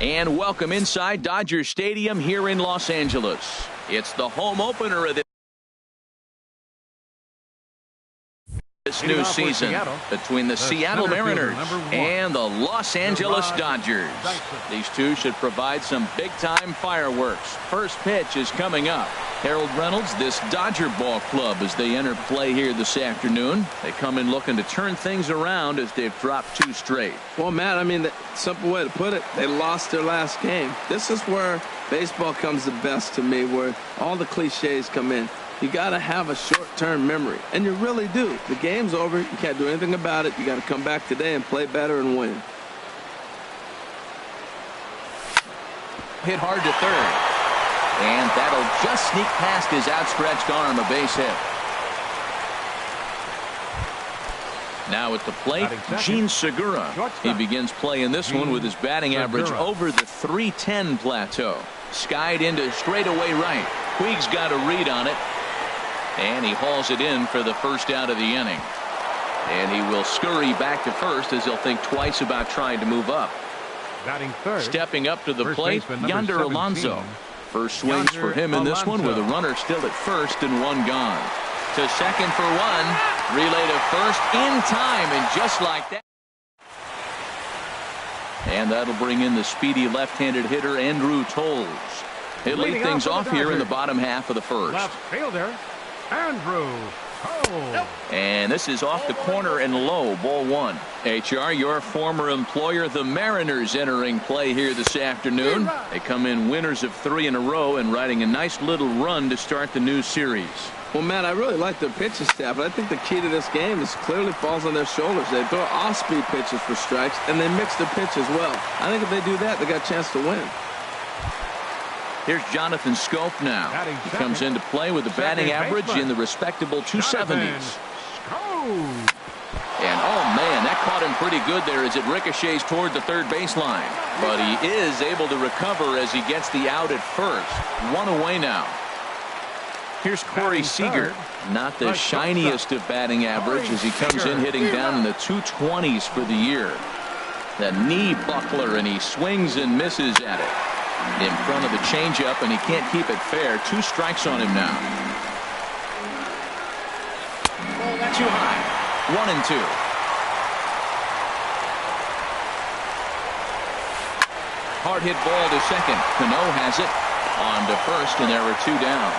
And welcome inside Dodger Stadium here in Los Angeles. It's the home opener of this new season between the Seattle Mariners and the Los Angeles Dodgers. These two should provide some big-time fireworks. First pitch is coming up. Harold Reynolds, this Dodger ball club, as they enter play here this afternoon. They come in looking to turn things around as they've dropped 2 straight. Well, Matt, I mean, the simple way to put it, they lost their last game. This is where baseball comes the best to me, where all the cliches come in. You got to have a short-term memory, and you really do. The game's over. You can't do anything about it. You got to come back today and play better and win. Hit hard to third. And that'll just sneak past his outstretched arm, a base hit. Now at the plate, Gene Segura. He begins play in this one with his batting average over the .310 plateau. Skied into straightaway right. Puig's got a read on it. And he hauls it in for the first out of the inning. And he will scurry back to first as he'll think twice about trying to move up. Stepping up to the plate, Yonder Alonso. First swings for him in this one with a runner still at first and 1 gone. To second for 1. Relay to first in time, and just like that. And that'll bring in the speedy left-handed hitter Andrew Tolles. He'll lead things off here in the bottom half of the first. Left fielder, Andrew Tolles. And this is off the corner and low, ball 1. HR, your former employer, the Mariners, entering play here this afternoon. They come in winners of 3 in a row and riding a nice little run to start the new series. Well, Matt, I really like their pitching staff, but I think the key to this game is clearly falls on their shoulders. They throw off-speed pitches for strikes, and they mix their pitch as well. I think if they do that, they got a chance to win. Here's Jonathan Scope now. He comes into play with a batting average in the respectable 270s. And, oh, man, that caught him pretty good there as it ricochets toward the third baseline. But he is able to recover as he gets the out at first. 1 away now. Here's Corey Seager. Not the shiniest of batting average as he comes in hitting down in the 220s for the year. The knee buckler, and he swings and misses at it. In front of the changeup, and he can't keep it fair. 2 strikes on him now. Too high. 1 and 2. Hard hit ball to second. Cano has it on to first, and there are 2 down.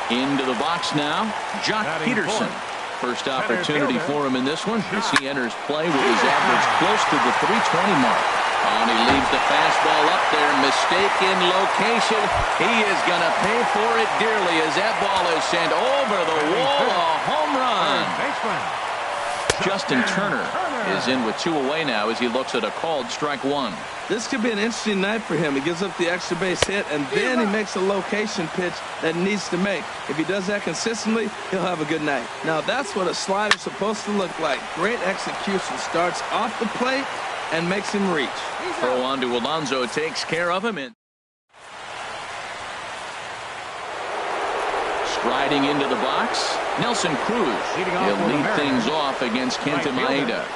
Into the box now, Jock Peterson. First opportunity for him in this one as he enters play with his average close to the .320 mark. And he leaves the fastball up there. Mistaken location. He is going to pay for it dearly as that ball is sent over the wall. A home run. Justin Turner is in with 2 away now as he looks at a called strike 1. This could be an interesting night for him. He gives up the extra base hit, and then he makes a location pitch that he needs to make. If he does that consistently, he'll have a good night. Now, that's what a slider's supposed to look like. Great execution. Starts off the plate and makes him reach. Throw on to Alonso takes care of him. Striding into the box, Nelson Cruz. He'll lead things off against Kenta Maeda.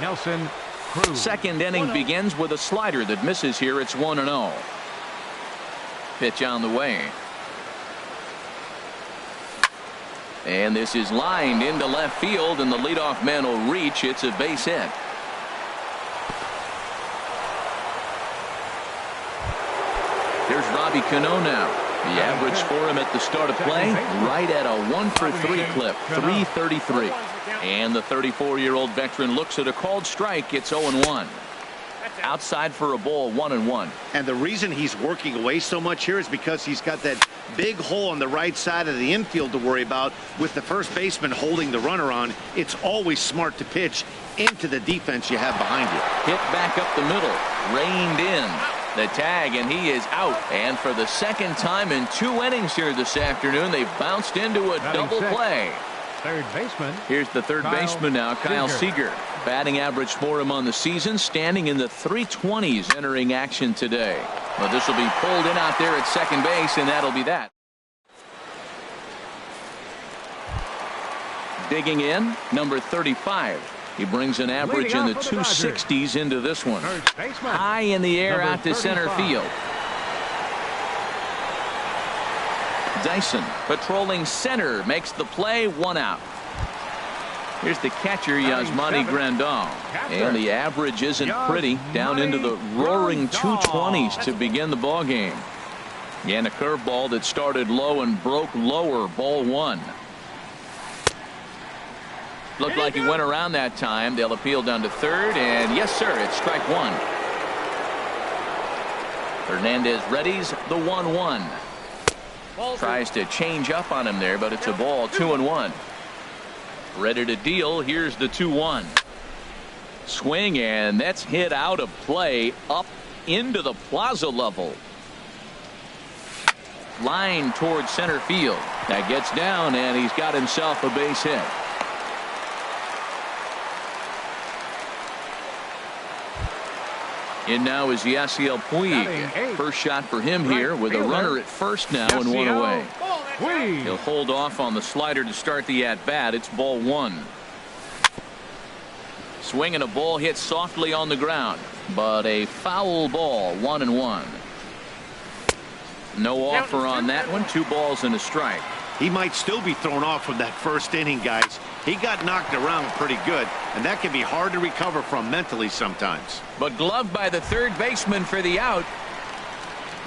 Nelson Cruz. Second inning begins with a slider that misses here. It's 1-0. Pitch on the way. And this is lined into left field, and the leadoff man will reach. It's a base hit. Here's Robbie Cano now. The average for him at the start of play, right at a 1-for-3 clip, 333. And the 34-year-old veteran looks at a called strike. It's 0-1. Outside for a ball, 1-1. And the reason he's working away so much here is because he's got that big hole on the right side of the infield to worry about. With the first baseman holding the runner on, it's always smart to pitch into the defense you have behind you. Hit back up the middle, reined in. The tag, and he is out. And for the second time in 2 innings here this afternoon, they bounced into a double play. Third baseman. Here's the third baseman now, Kyle Seager. Batting average for him on the season, standing in the 320s entering action today. Well, this will be pulled in out there at second base, and that'll be that. Digging in, number 35. He brings an average in the 260s into this one. High in the air out to center field. Dyson patrolling center makes the play, 1 out. Here's the catcher, Yasmani Grandal. And the average isn't pretty, down into the roaring 220s to begin the ball game. And a curveball that started low and broke lower, ball 1. Looked like he went around that time. They'll appeal down to third, and yes, sir, it's strike 1. Hernandez readies the 1-1. Tries to change up on him there, but it's a ball, 2-1. Ready to deal. Here's the 2-1. Swing, and that's hit out of play up into the plaza level. Line towards center field. That gets down, and he's got himself a base hit. In now is Yasiel Puig. First shot for him here with a runner at first now and 1 away. He'll hold off on the slider to start the at-bat. It's ball 1. Swing and a ball hit softly on the ground, but a foul ball, 1-1. No offer on that one. 2 balls and a strike. He might still be thrown off from that first inning, guys. He got knocked around pretty good, and that can be hard to recover from mentally sometimes. But gloved by the third baseman for the out.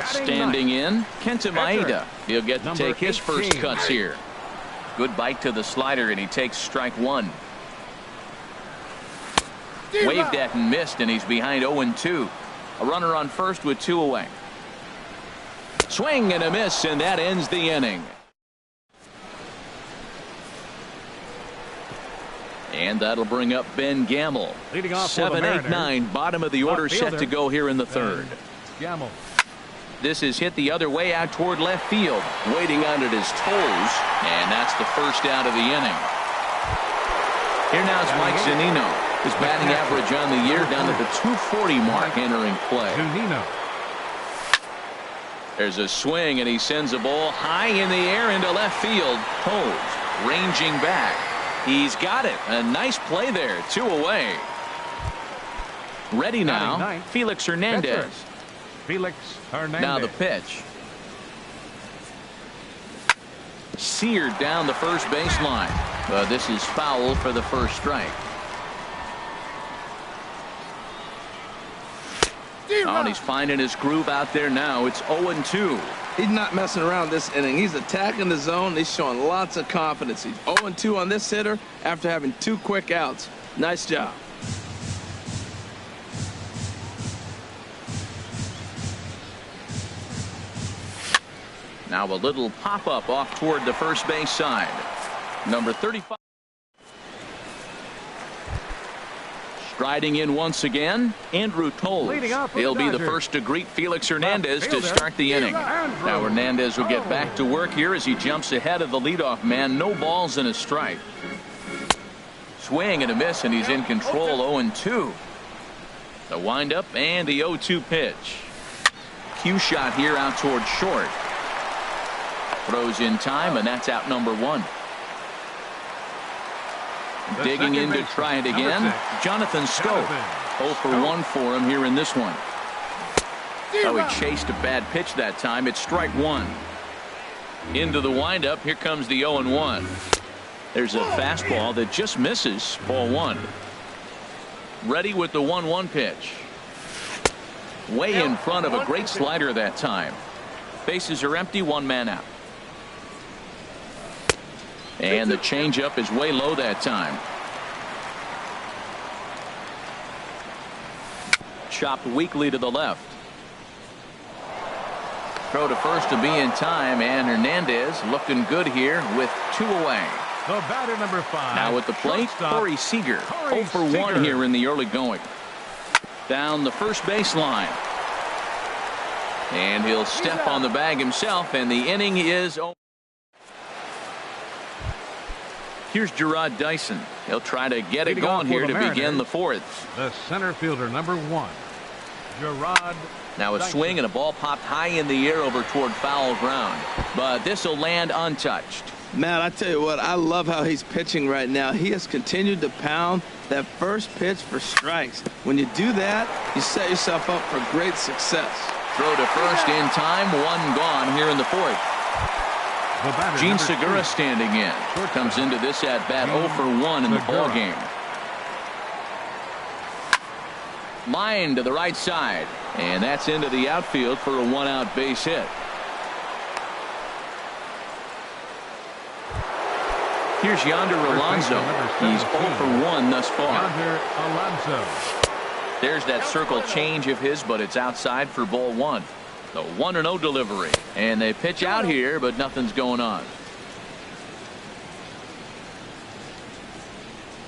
Standing in, Kenta Maeda. He'll get to take his first cuts here. Good bite to the slider, and he takes strike 1. Waved at and missed, and he's behind 0-2. A runner on first with 2 away. Swing and a miss, and that ends the inning. And that'll bring up Ben Gamble. 7, 8, 9, bottom of the order set to go here in the third. Gamble. This is hit the other way out toward left field. Waiting on it his toes, and that's the first out of the inning. Here now is Mike Zunino. His batting average on the year down to the 240 mark entering play. There's a swing, and he sends a ball high in the air into left field. Toes ranging back. He's got it. A nice play there. 2 away. Ready now, Felix Hernandez. Now the pitch. Seared down the first baseline. But this is foul for the first strike. Oh, and he's finding his groove out there now. It's 0-2. He's not messing around this inning. He's attacking the zone. He's showing lots of confidence. He's 0-2 on this hitter after having 2 quick outs. Nice job. Now a little pop-up off toward the first base side. Number 35. Striding in once again, Andrew Toles. He'll be the first to greet Felix Hernandez to start the inning. Now Hernandez will get back to work here as he jumps ahead of the leadoff man. No balls and a strike. Swing and a miss, and he's in control. 0-2. The windup and the 0-2 pitch. Cue shot here out toward short. Throws in time, and that's out number 1. Digging in to try it again, Jonathan Scope. 0 for 1 for him here in this one. Oh, he chased a bad pitch that time. It's strike 1. Into the windup. Here comes the 0-1. There's a fastball that just misses. Ball 1. Ready with the 1-1 pitch. Way in front of a great slider that time. Bases are empty. 1 man out. And the changeup is way low that time. Chopped weakly to the left. Throw to first to be in time, and Hernandez looking good here with 2 away. The batter number 5. Now at the plate, Corey Seager. 0 for 1 here in the early going. Down the first baseline. And he'll step on the bag himself, and the inning is over. Here's Gerard Dyson. He'll try to get it going here to begin the 4th. The center fielder, number 1, Gerard. Now a swing and a ball popped high in the air over toward foul ground. But this will land untouched. Man, I tell you what, I love how he's pitching right now. He has continued to pound that first pitch for strikes. When you do that, you set yourself up for great success. Throw to first in time, one gone here in the fourth. Gene Segura standing in. Comes into this at bat 0 for 1 in the ball game. Line to the right side, and that's into the outfield for a 1-out base hit. Here's Yonder Alonso. He's 0 for 1 thus far. There's that circle change of his, but it's outside for ball 1. The 1-0 delivery, and they pitch out here, but nothing's going on.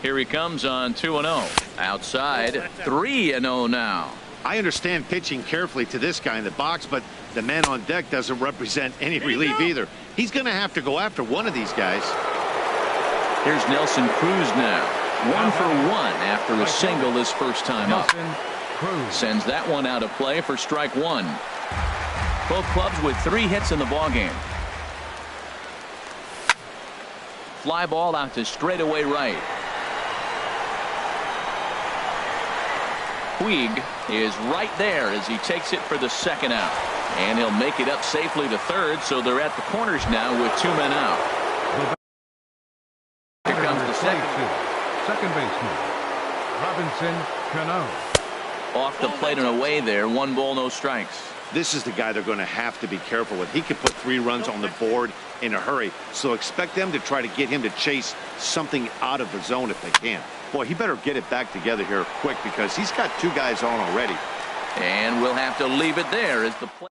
Here he comes on 2-0. Outside, 3-0 now. I understand pitching carefully to this guy in the box, but the man on deck doesn't represent any relief either. He's going to have to go after one of these guys. Here's Nelson Cruz now. 1 for 1 after a single his first time up. Sends that one out of play for strike 1. Both clubs with 3 hits in the ballgame. Fly ball out to straightaway right. Puig is right there as he takes it for the second out. And he'll make it up safely to third, so they're at the corners now with 2 men out. Here comes the second baseman, Robinson Cano. Off the plate and away there. 1 ball, no strikes. This is the guy they're going to have to be careful with. He could put 3 runs on the board in a hurry, so expect them to try to get him to chase something out of the zone if they can. Boy, he better get it back together here quick because he's got 2 guys on already. And we'll have to leave it there as the play.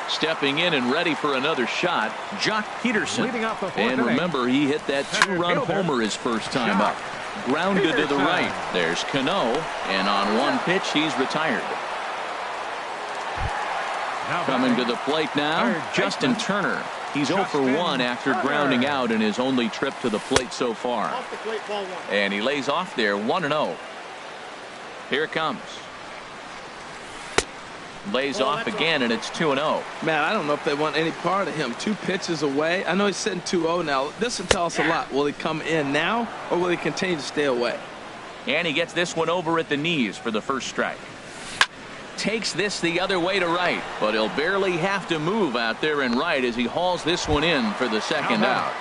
Stepping in and ready for another shot, Jock Peterson. And remember, he hit that 2-run homer his first time up. Grounded to the right. There's Cano, and on 1 pitch, he's retired. Coming to the plate now, Justin Turner. He's 0 for 1 after grounding out in his only trip to the plate so far. And he lays off there 1-0. Here it comes. Lays off again, and it's 2-0. Man, I don't know if they want any part of him. 2 pitches away. I know he's sitting 2-0 now. This will tell us a lot. Will he come in now, or will he continue to stay away? And he gets this one over at the knees for the first strike. Takes this the other way to right, but he'll barely have to move out there and right as he hauls this one in for the second out.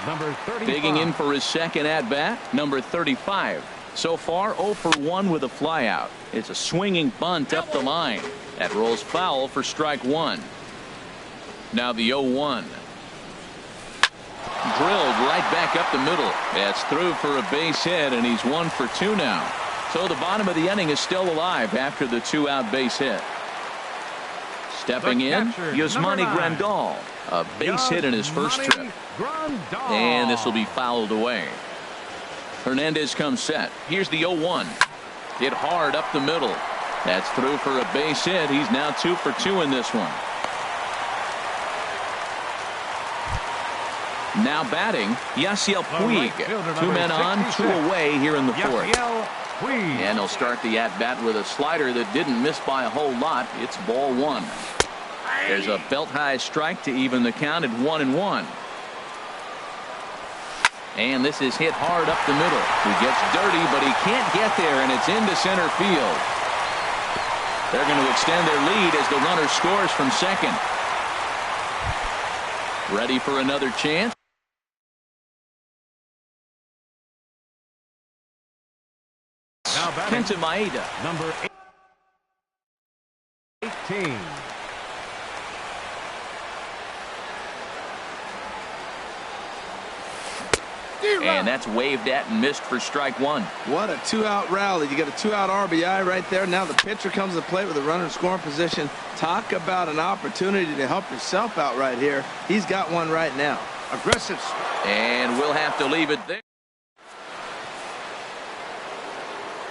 Number 35. Digging in for his second at-bat, number 35. So far, 0 for 1 with a flyout. It's a swinging bunt up the line. That rolls foul for strike 1. Now the 0-1. Drilled right back up the middle. That's through for a base hit, and he's 1 for 2 now. So the bottom of the inning is still alive after the 2-out base hit. Stepping in, Yasmani Grandal. A base hit in his first trip. And this will be fouled away. Hernandez comes set. Here's the 0-1. Hit hard up the middle. That's through for a base hit. He's now 2 for 2 in this one. Now batting, Yasiel Puig. 2 men on, 2 away here in the fourth. And he'll start the at-bat with a slider that didn't miss by a whole lot. It's ball 1. There's a belt-high strike to even the count at 1-1. And this is hit hard up the middle. He gets dirty, but he can't get there, and it's into center field. They're going to extend their lead as the runner scores from second. Ready for another chance. Kenta Maeda. Number 18. And that's waved at and missed for strike 1. What a 2-out rally. You got a 2-out RBI right there. Now the pitcher comes to the plate with a runner in scoring position. Talk about an opportunity to help yourself out right here. He's got one right now. Aggressive. And we'll have to leave it there.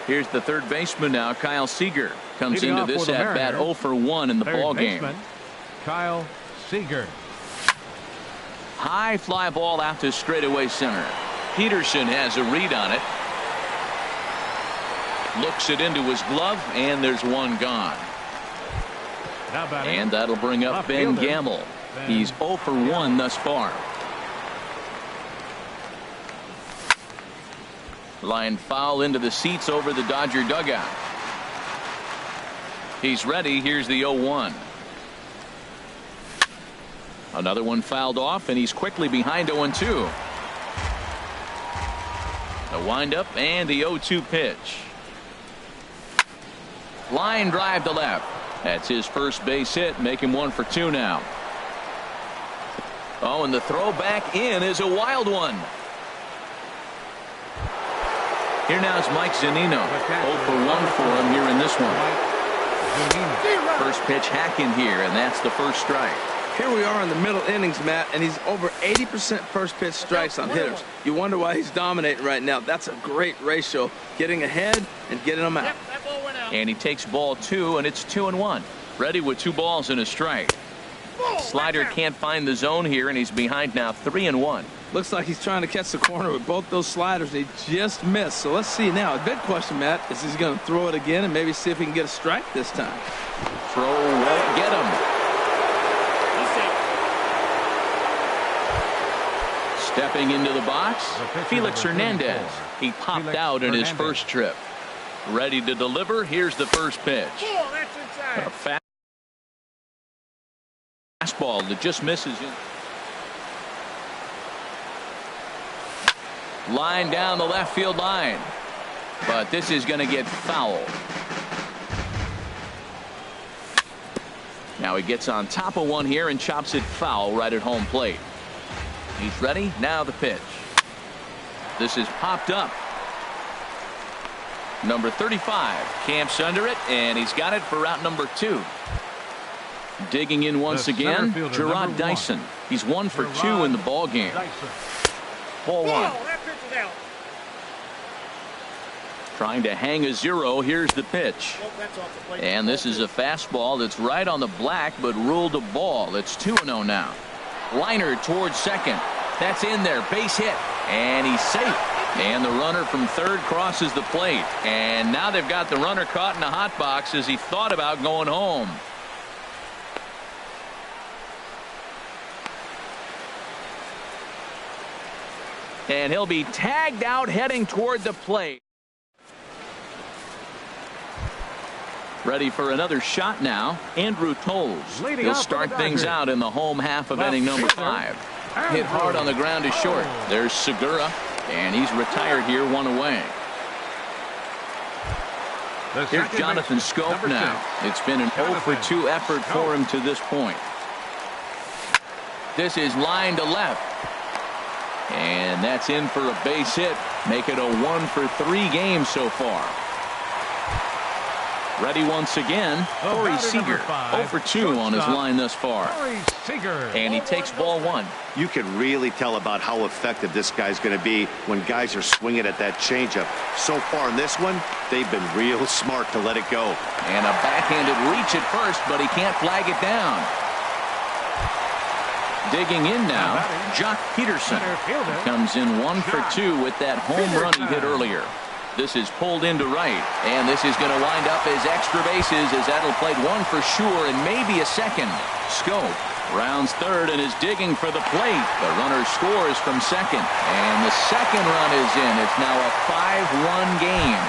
Here's the third baseman now, Kyle Seager. Comes into this at-bat 0 for 1 in the ballgame. Kyle Seager. High fly ball out to straightaway center. Peterson has a read on it. Looks it into his glove, and there's one gone. And that'll bring up Ben Gamble. He's 0 for 1 thus far. Line foul into the seats over the Dodger dugout. He's ready. Here's the 0-1. Another one fouled off, and he's quickly behind 0-2. The windup and the 0-2 pitch. Line drive to left. That's his first base hit, make him 1 for 2 now. Oh, and the throw back in is a wild one. Here now is Mike Zunino. 0 for 1 for him here in this one. First pitch hacking here, and that's the first strike. Here we are in the middle innings, Matt, and he's over 80% first pitch strikes on hitters. You wonder why he's dominating right now. That's a great ratio, getting ahead and getting them out. And he takes ball 2, and it's 2-1. Ready with 2 balls and a strike. Slider can't find the zone here, and he's behind now 3-1. Looks like he's trying to catch the corner with both those sliders. He just missed. So let's see now. A big question, Matt, is he's going to throw it again and maybe see if he can get a strike this time. Throw won't get him. Stepping into the box, Felix Hernandez. He popped out in his first trip. Ready to deliver. Here's the first pitch. A fastball that just misses him. Line down the left field line. But this is going to get foul. Now he gets on top of one here and chops it foul right at home plate. He's ready. Now the pitch. This is popped up. Number 35 camps under it, and he's got it for out number 2. Digging in once again, Gerard Dyson. He's 1 for 2 in the ball game. Ball 1. Trying to hang a 0. Here's the pitch. And this is a fastball that's right on the black, but ruled a ball. It's 2-0 now. Liner towards second. That's in there. Base hit. And he's safe. And the runner from third crosses the plate. And now they've got the runner caught in the hot box as he thought about going home. And he'll be tagged out heading toward the plate. Ready for another shot now. Andrew Tolles. He'll start things out in the home half of inning number 5. Hit hard on the ground to short. There's Segura, and he's retired here, 1 away. Here's Jonathan Scope now. It's been an 0 for 2 effort for him to this point. This is line to left. And that's in for a base hit. Make it a 1 for 3 game so far. Ready once again, Corey Seager. 0 for 2 on his line thus far. And he takes ball 1. You can really tell about how effective this guy's going to be when guys are swinging at that changeup. So far in this one, they've been real smart to let it go. And a backhanded reach at first, but he can't flag it down. Digging in now, Jock Peterson. He comes in 1 for 2 with that home run he hit earlier. This is pulled into right, and this is going to wind up as extra bases as that'll play 1 for sure and maybe a second. Scope rounds third and is digging for the plate. The runner scores from second, and the second run is in. It's now a 5-1 game.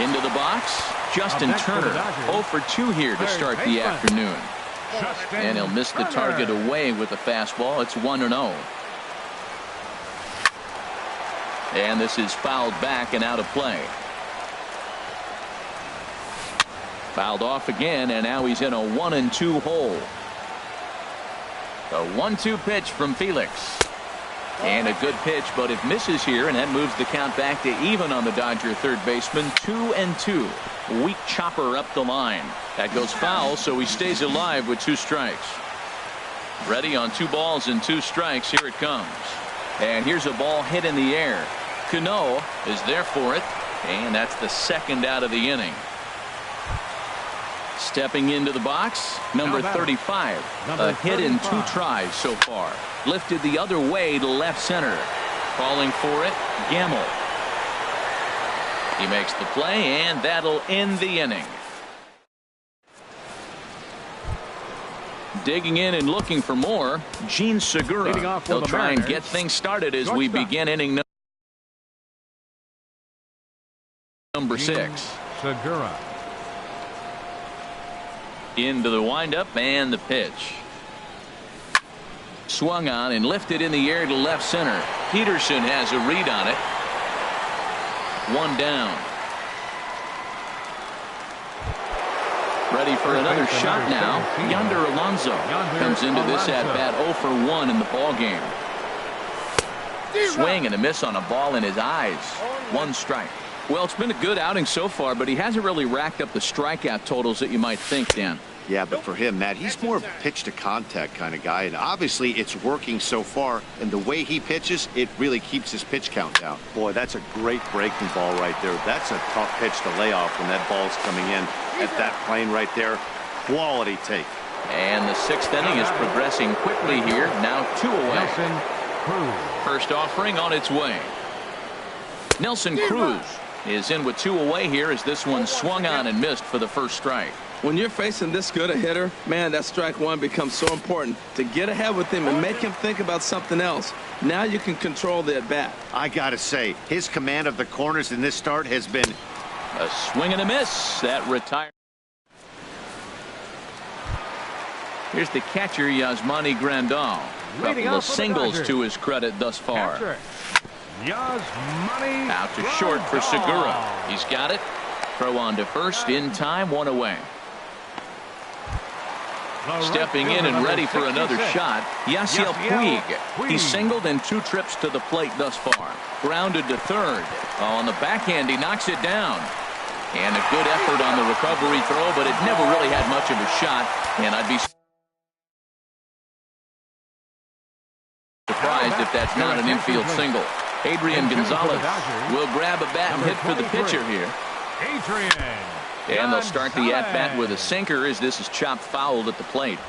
Into the box, Justin Turner. 0 for 2 here to start the afternoon. And he'll miss the target away with the fastball. It's 1-0. And this is fouled back and out of play. Fouled off again, and now he's in a 1-2 hole. The 1-2 pitch from Felix. And a good pitch, but it misses here, and that moves the count back to even on the Dodger third baseman. 2-2. Weak chopper up the line. That goes foul, so he stays alive with 2 strikes. Ready on 2 balls and 2 strikes. Here it comes. And here's a ball hit in the air. Cano is there for it, and that's the second out of the inning. Stepping into the box, number 35. A hit in 2 tries so far. Lifted the other way to left center. Calling for it, Gamble. He makes the play, and that'll end the inning. Digging in and looking for more, Gene Segura. They'll try and get things started as we begin inning number 6. Segura. Into the windup and the pitch. Swung on and lifted in the air to left center. Peterson has a read on it. 1 down. Ready for another shot now. Yonder Alonso comes into this at bat 0 for 1 in the ball game. Swing and a miss on a ball in his eyes. 1 strike. Well, it's been a good outing so far, but he hasn't really racked up the strikeout totals that you might think, Dan. Yeah, but for him, Matt, he's more of a pitch to contact kind of guy, and obviously it's working so far, and the way he pitches, it really keeps his pitch count down. Boy, that's a great breaking ball right there. That's a tough pitch to lay off when that ball's coming in at that plane right there. Quality take. And the 6th inning is progressing quickly here. Now 2 away. First offering on its way. Nelson Cruz is in with 2 away here as this one swung on and missed for the first strike. When you're facing this good a hitter, man, that strike 1 becomes so important to get ahead with him and make him think about something else. Now you can control the at-bat. I got to say, his command of the corners in this start has been a swing and a miss. That retired. Here's the catcher, Yasmani Grandal. Couple of singles to his credit thus far. Out to short for Segura. He's got it. Throw on to first in time, 1 away. Stepping in and ready for another shot, Yasiel Puig. He's singled in 2 trips to the plate thus far. Grounded to third. On the backhand, he knocks it down. And a good effort on the recovery throw, but it never really had much of a shot. And I'd be surprised if that's not an infield single. Adrian Gonzalez will grab a bat and hit for the pitcher here. And they'll start the at-bat with a sinker as this is chopped foul at the plate.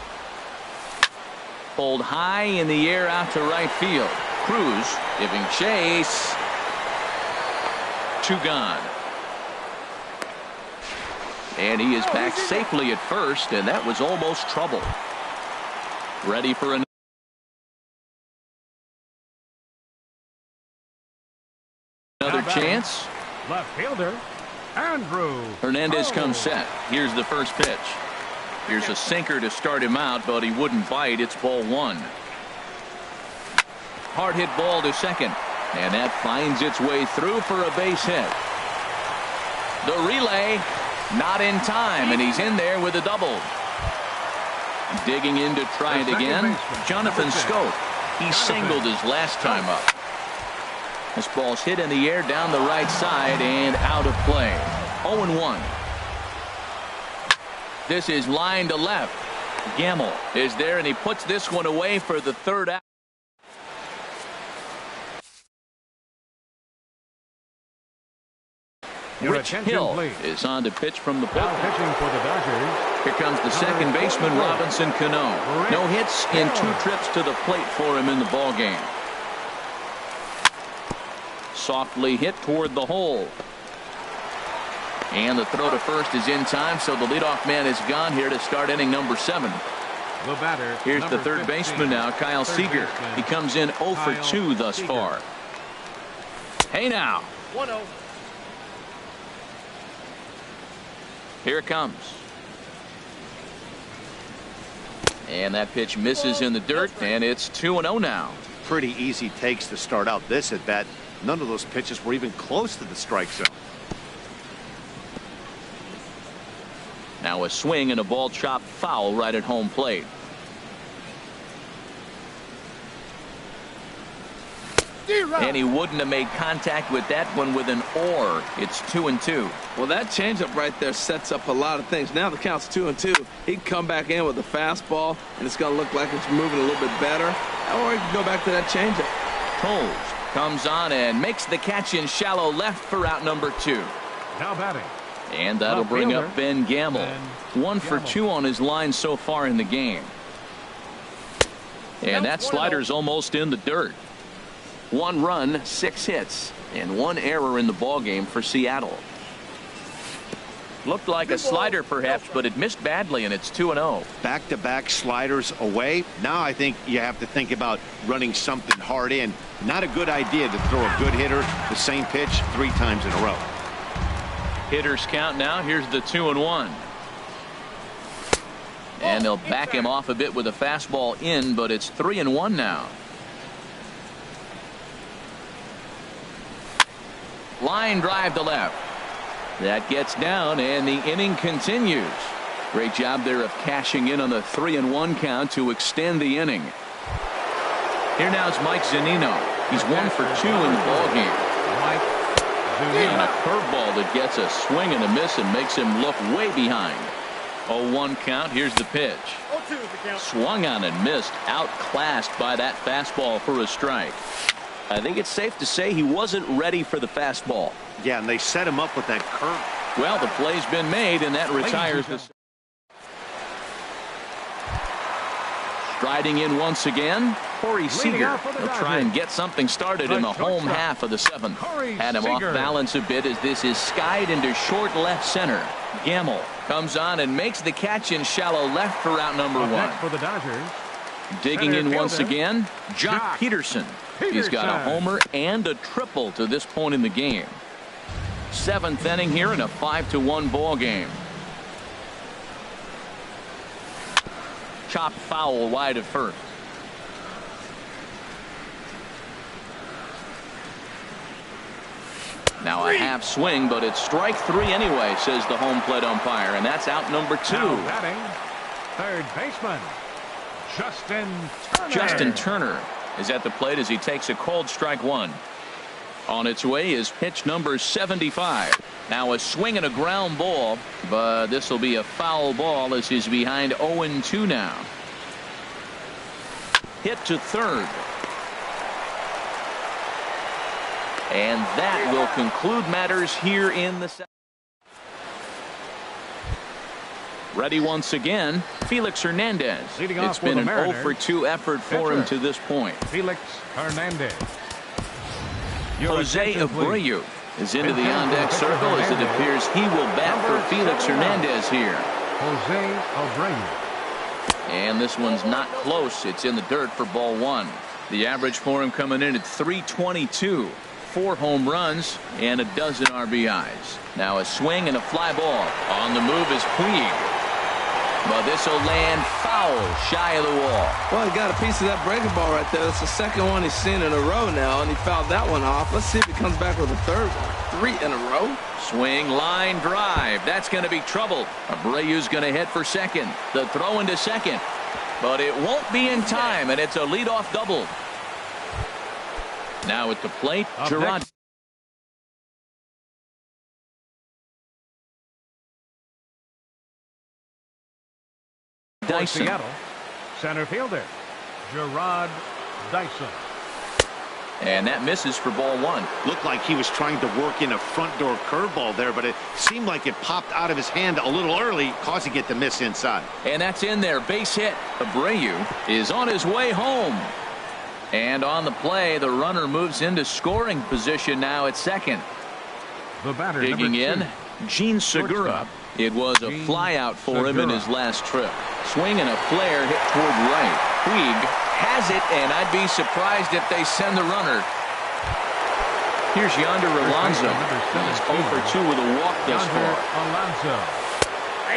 Pulled high in the air out to right field. Cruz giving chase. 2 gone. And he is back safely at first, and that was almost trouble. Ready for another chance. Left fielder Andrew Hernandez comes set. Here's the first pitch. Here's a sinker to start him out, but he wouldn't bite. It's ball 1. Hard hit ball to second, and that finds its way through for a base hit. The relay not in time, and he's in there with a double. Digging in to try it again, Jonathan Scope. He singled his last time up. This ball's hit in the air down the right side and out of play. 0-1. This is line to left. Gamble is there, and he puts this one away for the 3rd out. Rich Hill is on to pitch from the bullpen. pitching for the Dodgers. Here comes the second baseman, Robinson Cano. No hits in 2 trips to the plate for him in the ball game. Softly hit toward the hole. And the throw to first is in time, so the leadoff man is gone here to start inning number 7. The batter, here's the third baseman now, Kyle Seager. He comes in 0 for 2 thus far. Hey now. 1-0. Here it comes. And that pitch misses in the dirt, and it's 2-0 now. pretty easy takes to start out this at bat. None of those pitches were even close to the strike zone. Now a swing and a ball chopped foul right at home plate. And he wouldn't have made contact with that one with an or. It's 2-2. Well, that changeup right there sets up a lot of things. Now the count's 2-2. He'd come back in with a fastball, and it's going to look like it's moving a little bit better. Or he can go back to that changeup. Tolles comes on and makes the catch in shallow left for out number 2. Now batting. And that'll bring up Ben Gamble. 1 for 2 on his line so far in the game. And that slider's almost in the dirt. 1 run, 6 hits, and 1 error in the ballgame for Seattle. Looked like a slider perhaps, but it missed badly, and it's 2-0. Back-to-back sliders away. Now I think you have to think about running something hard in. Not a good idea to throw a good hitter the same pitch 3 times in a row. Hitters count now. Here's the 2-1. And they'll back him off a bit with a fastball in, but it's 3-1 now. Line drive to left. That gets down, and the inning continues. Great job there of cashing in on the 3-1 count to extend the inning. Here now is Mike Zunino. He's 1 for 2 in the ballgame. And a curveball that gets a swing and a miss and makes him look way behind. 0-1 count. Here's the pitch. Swung on and missed. Outclassed by that fastball for a strike. I think it's safe to say he wasn't ready for the fastball. Yeah, and they set him up with that curve. Well, the play's been made, and that retires the. Striding in once again, Corey Seager will try and get something started in the home half of the 7th. Had him off balance a bit as this is skied into short left center. Gamble comes on and makes the catch in shallow left for out number 1. For the Dodgers. Digging in once again, Jock Peterson. He's got a homer and a triple to this point in the game. 7th inning here in a 5-1 ball game. Chopped foul wide of first. Now a half swing, but it's strike 3 anyway, says the home plate umpire, and that's out number 2. Now batting, third baseman, Justin Turner is at the plate as he takes a called strike 1. On its way is pitch number 75. Now a swing and a ground ball, but this will be a foul ball as he's behind 0-2 now. Hit to third. And that will conclude matters here in the 7th. Ready once again, Felix Hernandez. It's been an 0-for-2 effort for him to this point. Felix Hernandez. Jose Abreu is into the on-deck circle as it appears he will bat for Felix Hernandez here. Jose Abreu. And this one's not close. It's in the dirt for ball 1. The average for him coming in at 322. 4 home runs and a dozen RBIs. Now a swing and a fly ball. On the move is Puig. But this will land foul shy of the wall. Well, he got a piece of that breaking ball right there. It's the second one he's seen in a row now, and he fouled that one off. Let's see if he comes back with a third one. 3 in a row. Swing, line drive. That's going to be trouble. Abreu's going to hit for second. The throw into second. But it won't be in time, and it's a leadoff double. Now at the plate, Gerard. Dyson. Seattle, center fielder, Gerard Dyson. And that misses for ball 1. Looked like he was trying to work in a front door curveball there, but it seemed like it popped out of his hand a little early, causing it to miss inside. And that's in there. Base hit. Abreu is on his way home. And on the play, the runner moves into scoring position now at second. The batter, digging in, Gene Segura. It was a flyout for him in his last trip. Swing and a flare hit toward right. Puig has it, and I'd be surprised if they send the runner. Here's Yonder Alonso. He's 0 for 2 with a walk thus far.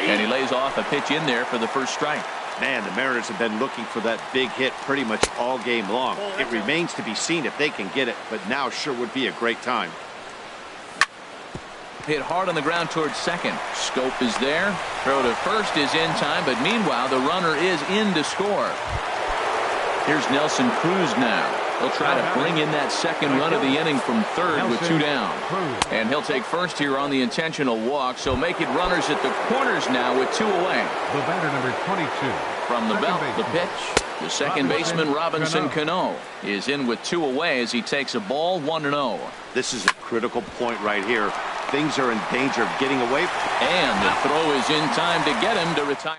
And he lays off a pitch in there for the first strike. Man, the Mariners have been looking for that big hit pretty much all game long. It remains to be seen if they can get it, but now sure would be a great time. Hit hard on the ground towards second. Scope is there. Throw to first is in time, but meanwhile the runner is in to score. Here's Nelson Cruz now. He'll try to bring in that second run of the inning from third with 2 down. And he'll take first here on the intentional walk, so make it runners at the corners now with 2 away. The batter number 22. From the belt, the pitch. The second baseman, Robinson Cano, is in with 2 away as he takes a ball 1-0. This is a critical point right here. Things are in danger of getting away. And the throw is in time to get him to retire.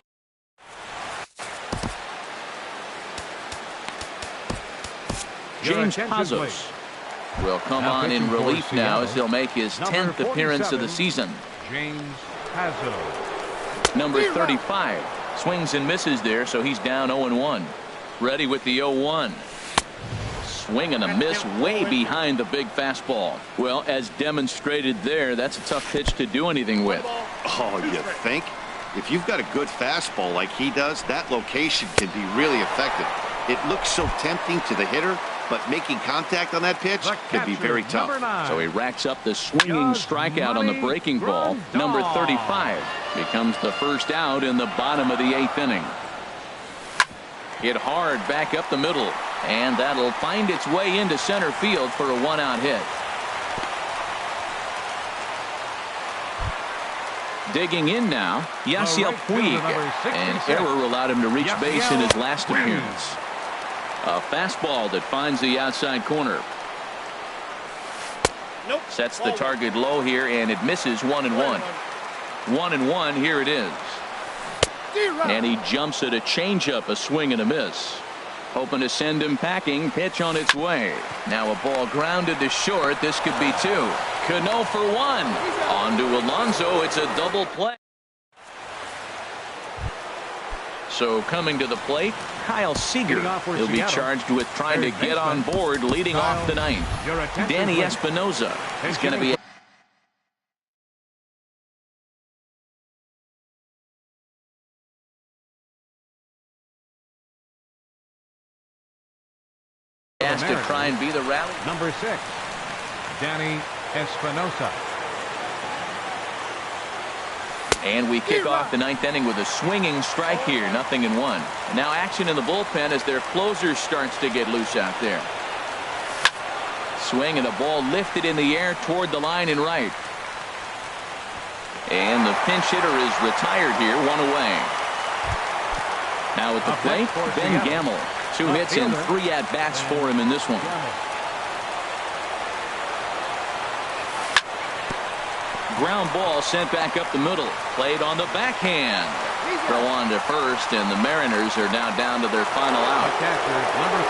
James Pazos will come on in relief now as he'll make his 10th appearance of the season. James Pazzo. Number 35 swings and misses there, so he's down 0-1. Ready with the 0-1. Swing and a miss way behind the big fastball. Well, as demonstrated there, that's a tough pitch to do anything with. Oh, you think? If you've got a good fastball like he does, that location can be really effective. It looks so tempting to the hitter, but making contact on that pitch can be very tough. So he racks up the swinging strikeout on the breaking ball. Number 35 becomes the first out in the bottom of the 8th inning. Hit hard back up the middle, and that'll find its way into center field for a 1-out hit. Digging in now, Yasiel Puig. An error allowed him to reach base in his last appearance. A fastball that finds the outside corner. Sets the target low here, and it misses 1-1. 1-1, here it is. And he jumps at a changeup, a swing and a miss. Hoping to send him packing. Pitch on its way. Now a ball grounded to short. This could be 2. Cano for 1. On to Alonso. It's a double play. So coming to the plate, Kyle Seager. He'll be charged with trying to get on board leading off the 9th. Danny Espinoza is going to be asked to try and be the rally. Number 6, Danny Espinosa. And we kick off the 9th inning with a swinging strike here, 0-1. Now action in the bullpen as their closer starts to get loose out there. Swing and a ball lifted in the air toward the line and right. And the pinch hitter is retired here, 1 away. Now at the plate, Ben Gamble. 2 hits and 3 at-bats for him in this one. Ground ball sent back up the middle. Played on the backhand. Throw on to first, and the Mariners are now down to their final out. Number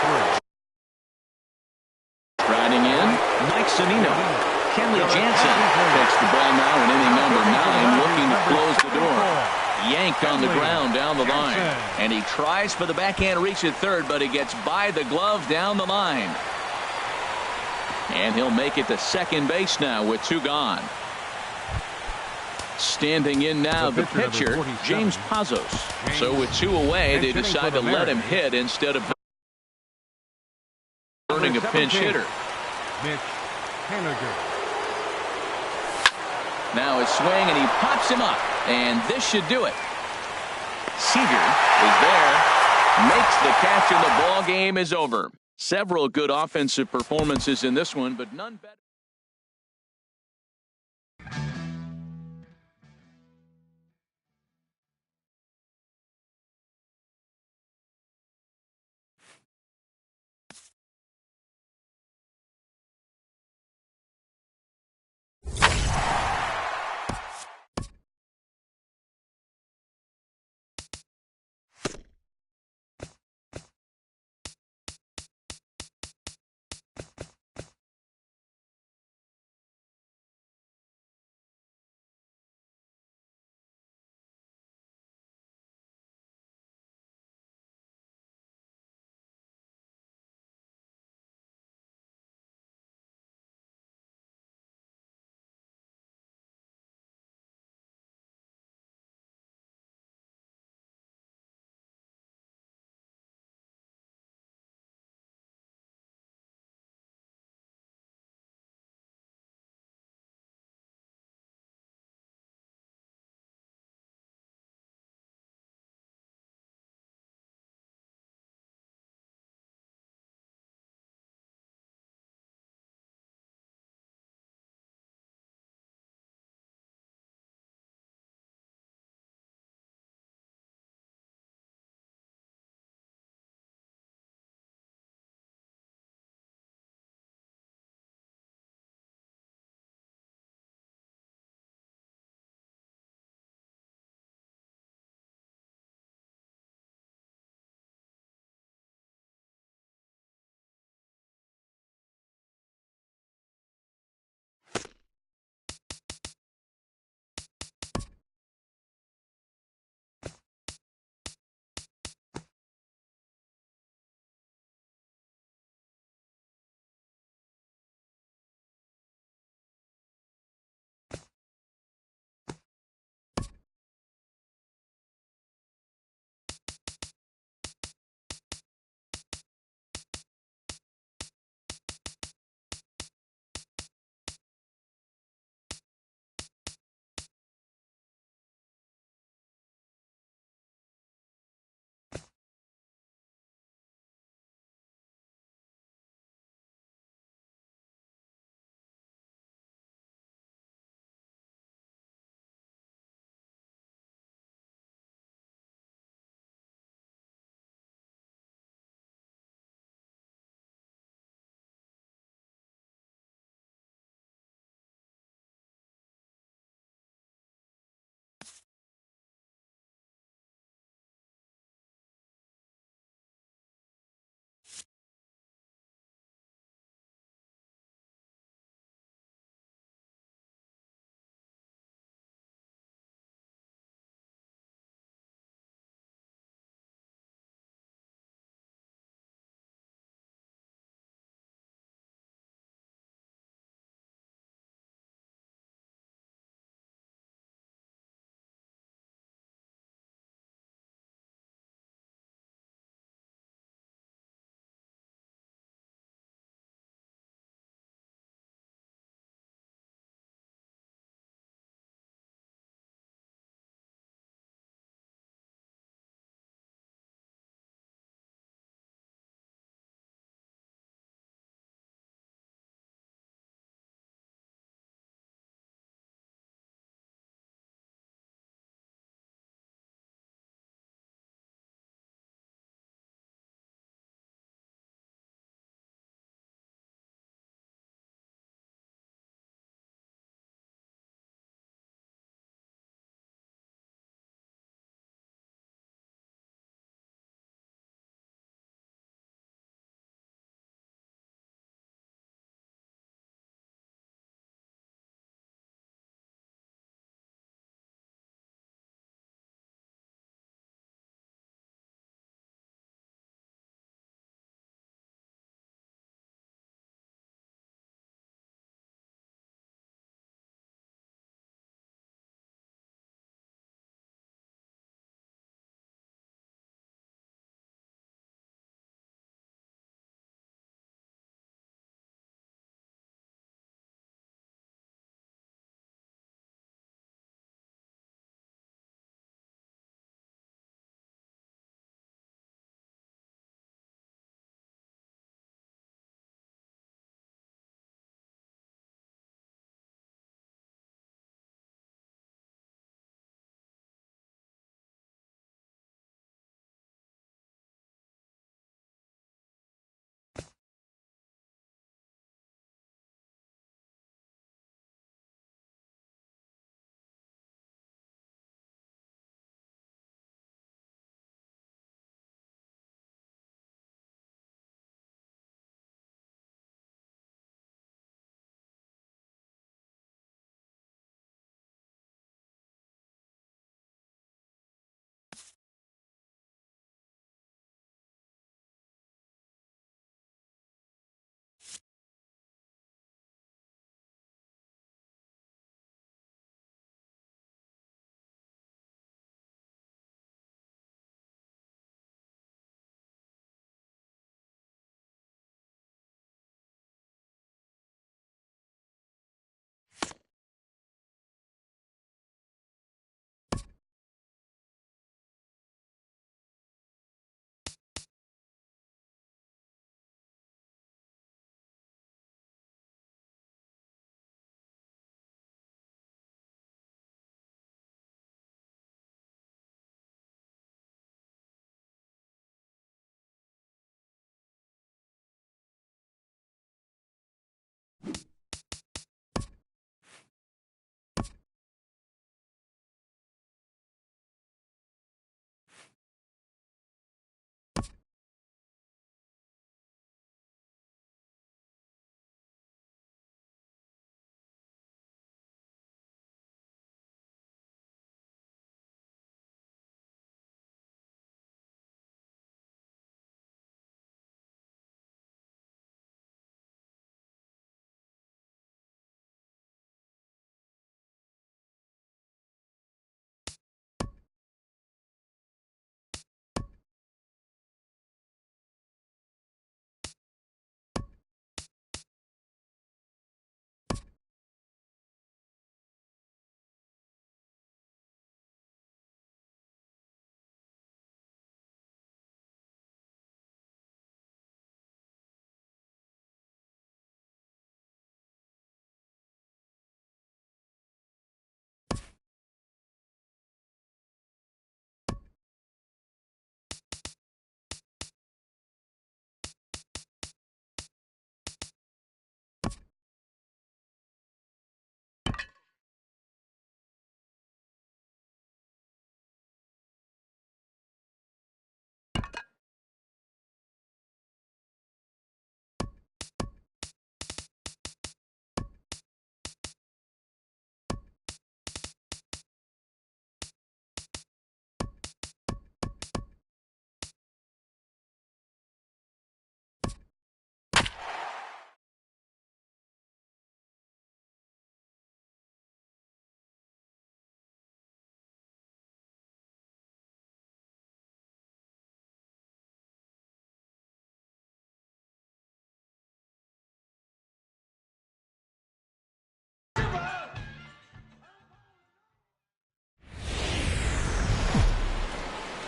3. Riding in, Mike Zunino. Kenley Jansen takes the ball now in inning number 9, looking to close the door. Yanked on the ground down the line. And he tries for the backhand reach at third, but he gets by the glove down the line. And he'll make it to second base now with 2 gone. Standing in now, the pitcher, James Pazos. So with 2 away, they decide to let him hit instead of burning a pinch hitter. Now a swing, and he pops him up. And this should do it. Seager is there. Makes the catch, and the ball game is over. Several good offensive performances in this one, but none better.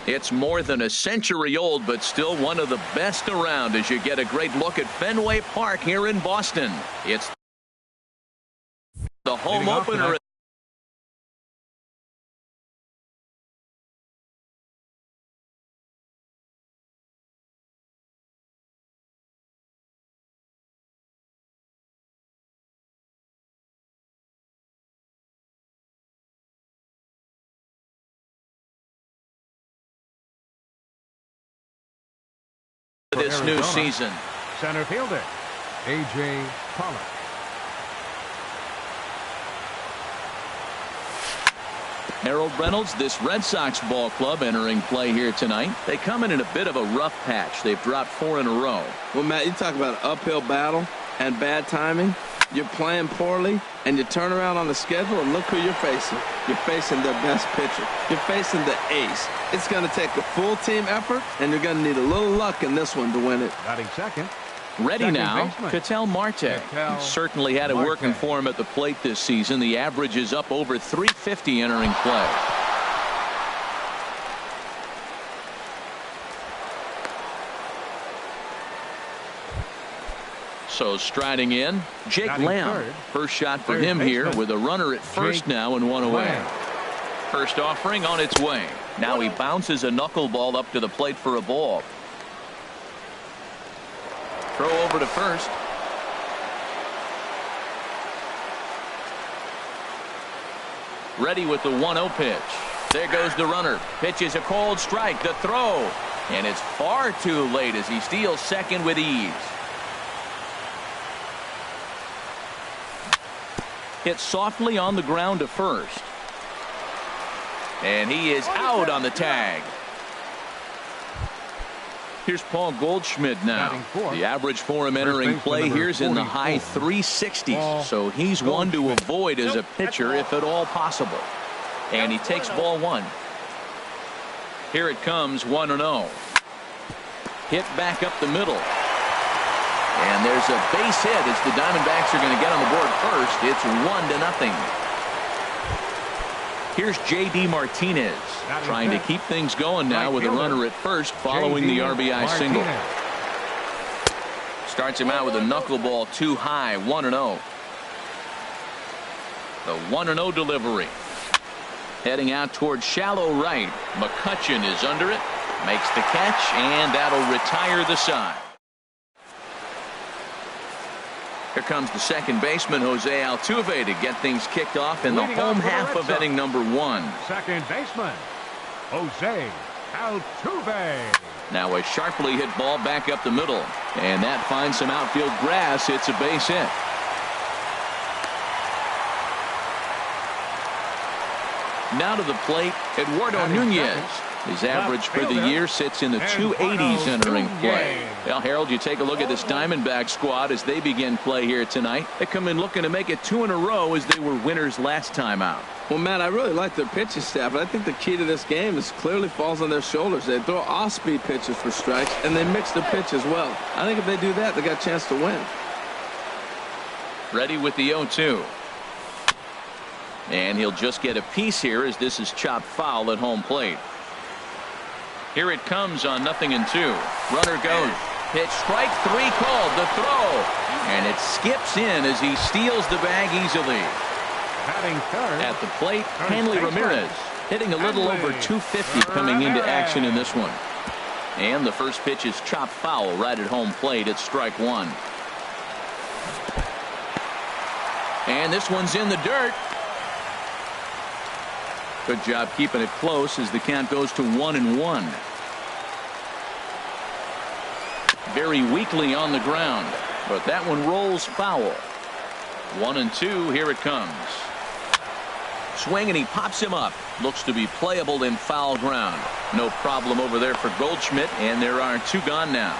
It's more than a century old, but still one of the best around as you get a great look at Fenway Park here in Boston. It's the home opener. This new season. Center fielder, A.J. Pollock. Harold Reynolds, this Red Sox ball club entering play here tonight. They come in a bit of a rough patch. They've dropped 4 in a row. Well, Matt, you talk about an uphill battle and bad timing. You're playing poorly, and you turn around on the schedule, and look who you're facing. You're facing their best pitcher. You're facing the ace. It's going to take a full team effort, and you're going to need a little luck in this one to win it. Batting second. Ready Second now, baseman. Ketel Marte. He certainly had it working for him at the plate this season. The average is up over 350 entering play. So striding in, Jake Batting Lamb. third. First shot for Third him here baseman. with a runner at first Jake now and 1 away. Lamb. First offering on its way. Now he bounces a knuckleball up to the plate for a ball. Throw over to first. Ready with the 1-0 pitch. There goes the runner. Pitch is a cold strike. The throw. And it's far too late as he steals second with ease. Hit softly on the ground to first. And he is out on the tag. Here's Paul Goldschmidt now. The average for him entering play here is in the high 360s. So he's one to avoid as a pitcher if at all possible. And he takes ball 1. Here it comes, 1-0. Hit back up the middle. And there's a base hit as the Diamondbacks are going to get on the board first. It's 1-0. Here's J.D. Martinez trying to keep things going now with a runner at first following the RBI single. Starts him out with a knuckleball too high, 1-0. The 1-0 delivery. Heading out towards shallow right. McCutchen is under it, makes the catch, and that'll retire the side. Here comes the second baseman, Jose Altuve, to get things kicked off in the home half of inning number 1. Second baseman, Jose Altuve. Now a sharply hit ball back up the middle. And that finds some outfield grass. It's a base hit. Now to the plate, Eduardo Nunez. His average for the year sits in the 280s entering play. Well, Harold, you take a look at this Diamondback squad as they begin play here tonight. They come in looking to make it 2 in a row as they were winners last time out. Well, Matt, I really like their pitching staff, but I think the key to this game is clearly falls on their shoulders. They throw off-speed pitches for strikes, and they mix the pitch as well. I think if they do that, they got a chance to win. Ready with the 0-2. And he'll just get a piece here as this is chopped foul at home plate. Here it comes on 0-2. Runner goes. Pitch, strike 3 called. The throw. And it skips in as he steals the bag easily. Batting third. At the plate, Hanley Ramirez hitting a little over 250 coming into action in this one. And the first pitch is chopped foul right at home plate. It's strike 1. And this one's in the dirt. Good job keeping it close as the count goes to 1-1. Very weakly on the ground, but that one rolls foul. 1-2. Here it comes. Swing, and he pops him up. Looks to be playable in foul ground. No problem over there for Goldschmidt, and there are 2 gone now.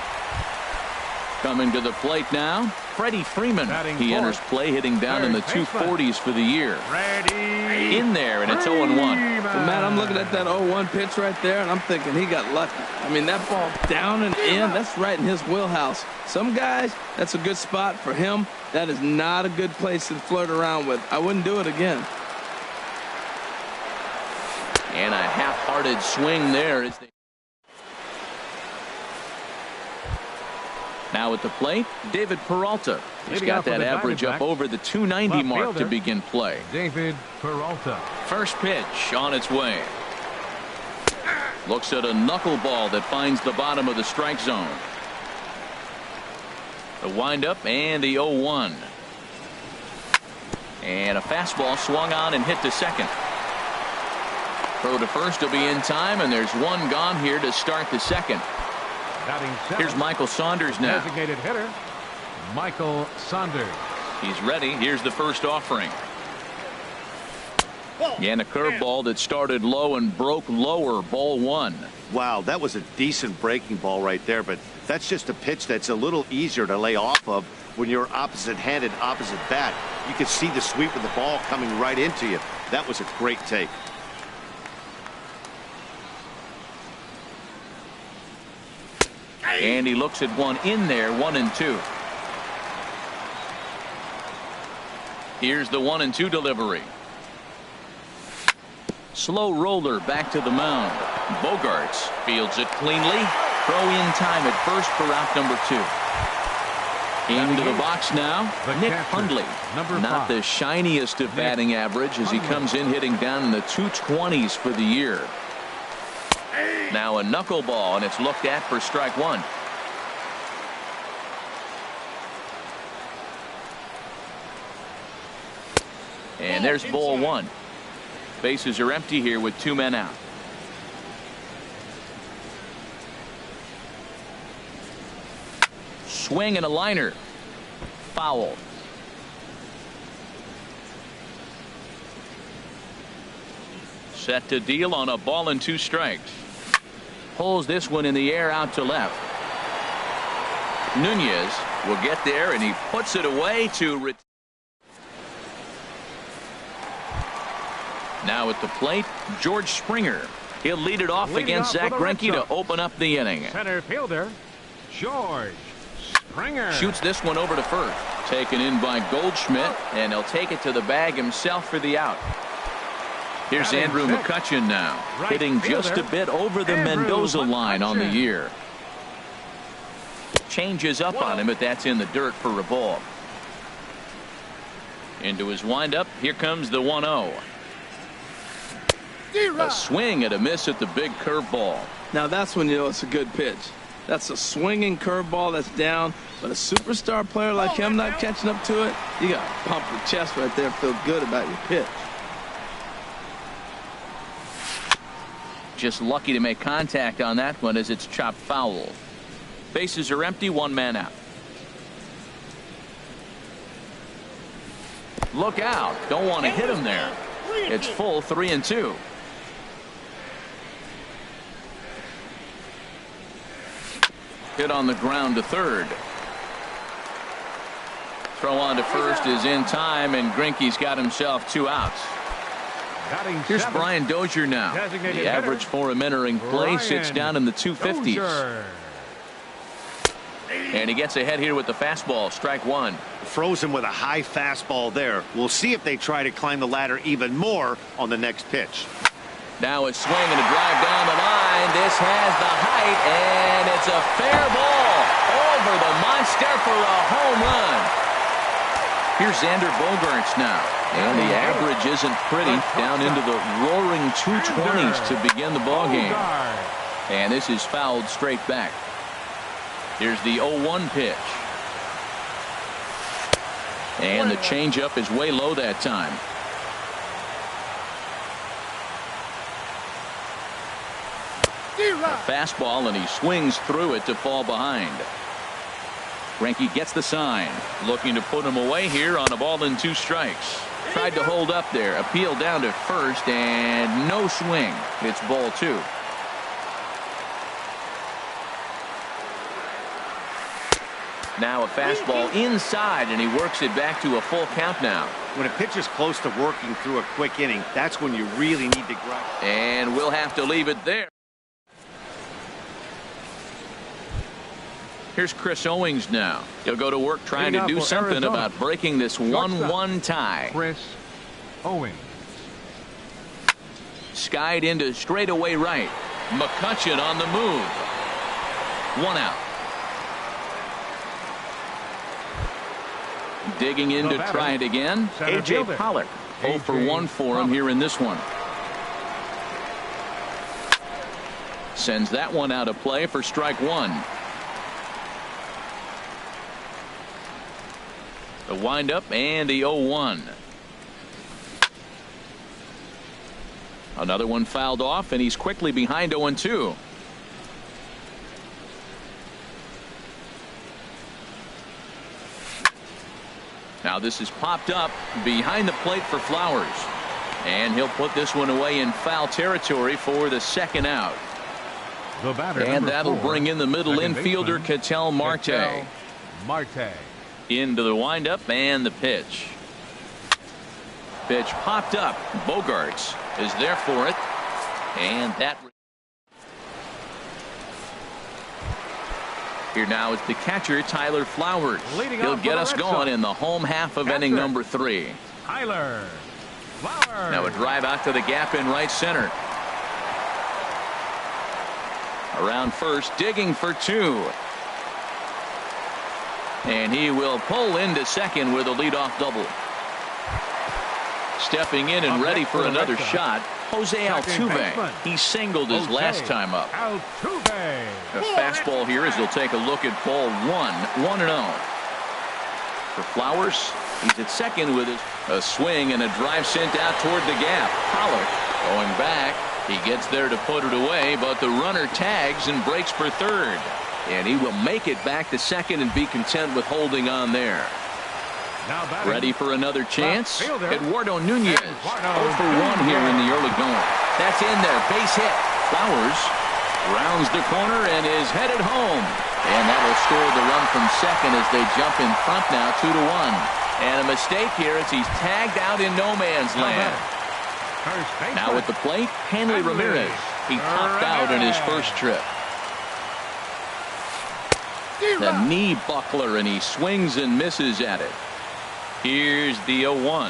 Coming to the plate now, Freddie Freeman. He enters play hitting down in the 240s for the year. In there, and it's 0-1. Well, Matt, I'm looking at that 0-1 pitch right there, and I'm thinking he got lucky. I mean, that ball down and in, that's right in his wheelhouse. Some guys, that's a good spot. For him, that is not a good place to flirt around with. I wouldn't do it again. And a half-hearted swing there as they Now at the plate, David Peralta. He's got that average up over the 290 mark to begin play. David Peralta. First pitch on its way. Looks at a knuckleball that finds the bottom of the strike zone. The windup and the 0-1. And a fastball swung on and hit to second. Throw to first will be in time, and there's one gone here to start the second. Here's Michael Saunders now. Designated hitter, Michael Saunders. He's ready. Here's the first offering. And a curveball that started low and broke lower. Ball one. Wow, that was a decent breaking ball right there, but that's just a pitch that's a little easier to lay off of when you're opposite-handed, opposite bat. You can see the sweep of the ball coming right into you. That was a great take. And he looks at one in there, 1-2. Here's the 1-2 delivery. Slow roller back to the mound. Bogarts fields it cleanly. Throw in time at first for out number 2. Into the box now, Nick Hundley. Not the shiniest of batting average as he comes in hitting down in the 220s for the year. Now a knuckleball, and it's looked at for strike one. And there's ball one. Bases are empty here with 2 men out. Swing and a liner. Foul. Set to deal on a ball and 2 strikes. Pulls this one in the air out to left. Nunez will get there, and he puts it away to now at the plate, George Springer. He'll lead it off against Zach Greinke to open up the inning. Center fielder, George Springer. Shoots this one over to first. Taken in by Goldschmidt, and he'll take it to the bag himself for the out. Here's Andrew McCutchen now, hitting just a bit over the Mendoza line on the year. Changes up on him, but that's in the dirt for a ball. Into his windup, here comes the 1-0. A swing and a miss at the big curveball. Now that's when you know it's a good pitch. That's a swinging curveball that's down, but a superstar player like him not catching up to it, you got to pump your chest right there, feel good about your pitch. Just lucky to make contact on that one as it's chopped foul. Bases are empty, 1 man out. Look out. Don't want to hit him there. It's full, 3-2. Hit on the ground to third. Throw on to first is in time, and Greinke's got himself 2 outs. Here's Brian Dozier now. The average for him entering play sits down in the 250s. And he gets ahead here with the fastball. Strike one. Frozen with a high fastball there. We'll see if they try to climb the ladder even more on the next pitch. Now a swing and a drive down the line. This has the height, and it's a fair ball over the monster for a home run. Here's Xander Bogaerts now. And the average isn't pretty, down into the roaring 220s to begin the ballgame. And this is fouled straight back. Here's the 0-1 pitch. And the changeup is way low that time. A fastball, and he swings through it to fall behind. Greinke gets the sign, looking to put him away here on a ball and 2 strikes. Tried to hold up there, appeal down to first, and no swing. It's ball 2. Now a fastball inside, and he works it back to a full count now. When a pitcher's close to working through a quick inning, that's when you really need to grind. And we'll have to leave it there. Here's Chris Owings now. He'll go to work trying to do something about breaking this 1-1 tie. Chris Owings. Skied into straightaway right. McCutchen on the move. 1 out. Digging in to try it again, A.J. Pollock. 0 for 1 for him here in this one. Sends that one out of play for strike one. The windup and the 0-1. Another one fouled off, and he's quickly behind 0-2. Now this is popped up behind the plate for Flowers. And he'll put this one away in foul territory for the second out. The batter, and that'll bring in the middle infielder, Ketel Marte. Into the windup and the pitch. Pitch popped up. Bogarts is there for it. And that. Here now is the catcher, Tyler Flowers. He'll get us going in the home half of inning number 3. Tyler Flowers. Now a drive out to the gap in right center. Around first, digging for 2. And he will pull into second with a leadoff double. Stepping in and ready for another shot, Jose Altuve. He singled his last time up. Altuve. A fastball here as he'll take a look at ball 1-0. For Flowers, he's at second with a swing and a drive sent out toward the gap. Pollock going back. He gets there to put it away, but the runner tags and breaks for third. And he will make it back to second and be content with holding on there. Ready for another chance? Eduardo Nunez. 0 for 1 here in the early going. That's in there. Base hit. Flowers rounds the corner and is headed home. And that will score the run from second as they jump in front now 2-1. And a mistake here as he's tagged out in no man's land. Now at the plate, Hanley Ramirez. He popped out in his first trip. The knee buckler, and he swings and misses at it. Here's the 0-1. A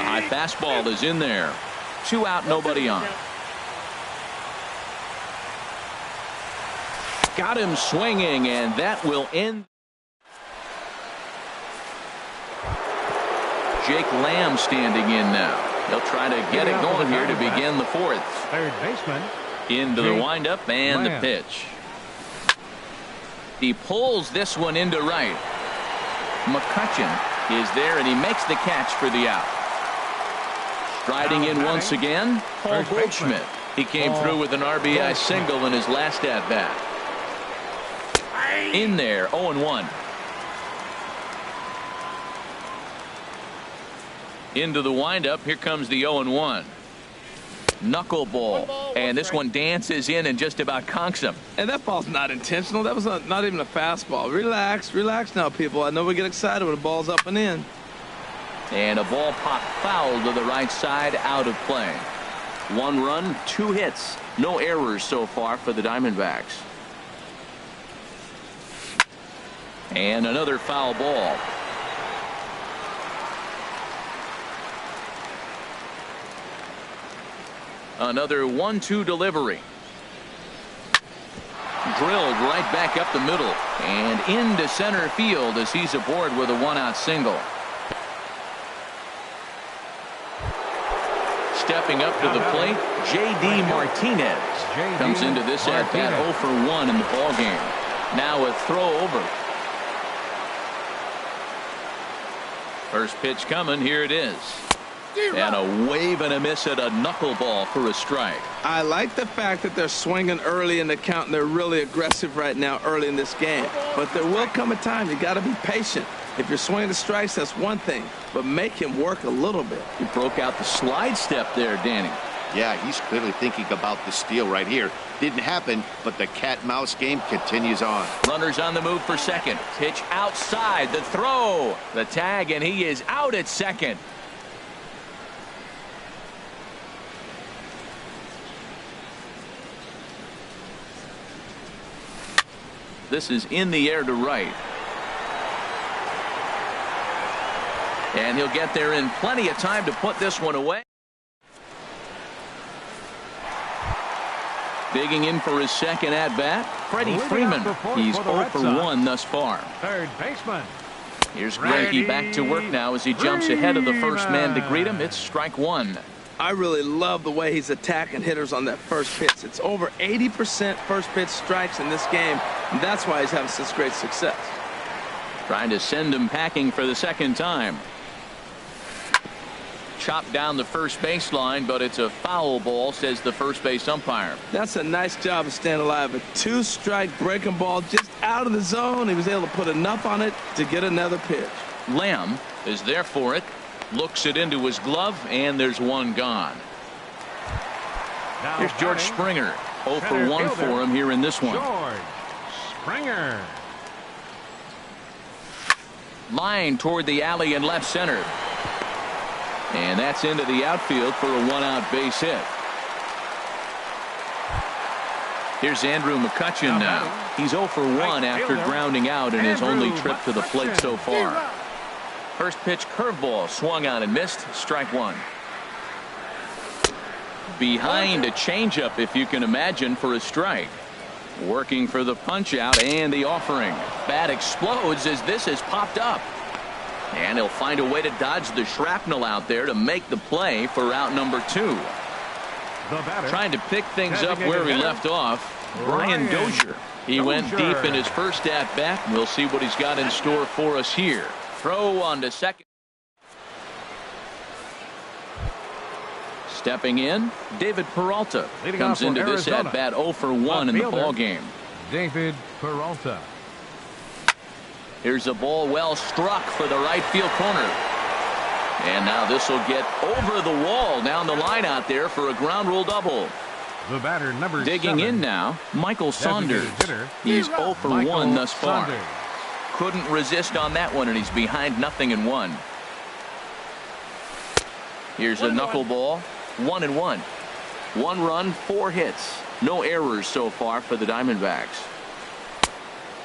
high fastball is in there. 2 out, nobody on. Got him swinging, and that will end. Jake Lamb standing in now. He'll try to get it going here to begin the 4th. Third baseman. Into the windup and the pitch. He pulls this one into right. McCutcheon is there, and he makes the catch for the out. Striding in once again, Paul Goldschmidt. He came through with an RBI single in his last at-bat. In there, 0-1. Into the windup, here comes the 0-1. Knuckleball, and this one dances in and just about conks him. And that ball's not intentional. That was not even a fastball. Relax now, people. I know we get excited when the ball's up and in. And a ball popped foul to the right side, out of play. 1 run, 2 hits, no errors so far for the Diamondbacks. And another foul ball. Another 1-2 delivery. Drilled right back up the middle and into center field as he's aboard with a 1-out single. Stepping up to the plate, J.D. Martinez comes into this at-bat 0 for 1 in the ballgame. Now a throw over. First pitch coming, here it is. And a wave and a miss at a knuckleball for a strike. I like the fact that they're swinging early in the count, and they're really aggressive right now early in this game. But there will come a time you got to be patient. If you're swinging the strikes, that's one thing, but make him work a little bit. He broke out the slide step there, Danny. Yeah, he's clearly thinking about the steal right here. Didn't happen, but the cat-mouse game continues on. Runners on the move for second. Pitch outside, the throw, the tag, and he is out at second. This is in the air to right. And he'll get there in plenty of time to put this one away. Digging in for his second at-bat, Freddie Freeman. He's 0 for 1 thus far. Third baseman. Here's Greinke back to work now as he jumps ahead of the first man to greet him. It's strike one. I really love the way he's attacking hitters on that first pitch. It's over 80% first pitch strikes in this game, and that's why he's having such great success. Trying to send him packing for the second time. Chopped down the first baseline, but it's a foul ball, says the first base umpire. That's a nice job of staying alive. A two-strike breaking ball just out of the zone. He was able to put enough on it to get another pitch. Lamb is there for it. Looks it into his glove, and there's one gone. Here's George Springer. 0 for 1 for him here in this one. George Springer. Line toward the alley in left center. And that's into the outfield for a one-out base hit. Here's Andrew McCutchen now. He's 0 for 1 after grounding out in his only trip to the plate so far. First pitch curveball swung on and missed. Strike one. Behind a changeup, if you can imagine, for a strike. Working for the punch out and the offering. Bat explodes as this has popped up. And he'll find a way to dodge the shrapnel out there to make the play for out number 2. Trying to pick things up where he left off, Brian Dozier. He went deep in his first at-bat. We'll see what he's got in store for us here. Throw on to second. Stepping in, David Peralta comes into this at-bat 0 for 1 in the ball game. David Peralta. Here's a ball well struck for the right field corner. And now this will get over the wall down the line out there for a ground rule double. The batter, number Digging 7. in now, Michael Saunders. He's 0 for 1 thus far. Saunders. Couldn't resist on that one, and he's behind 0-1. Here's a knuckleball, 1-1. 1 run, 4 hits. No errors so far for the Diamondbacks.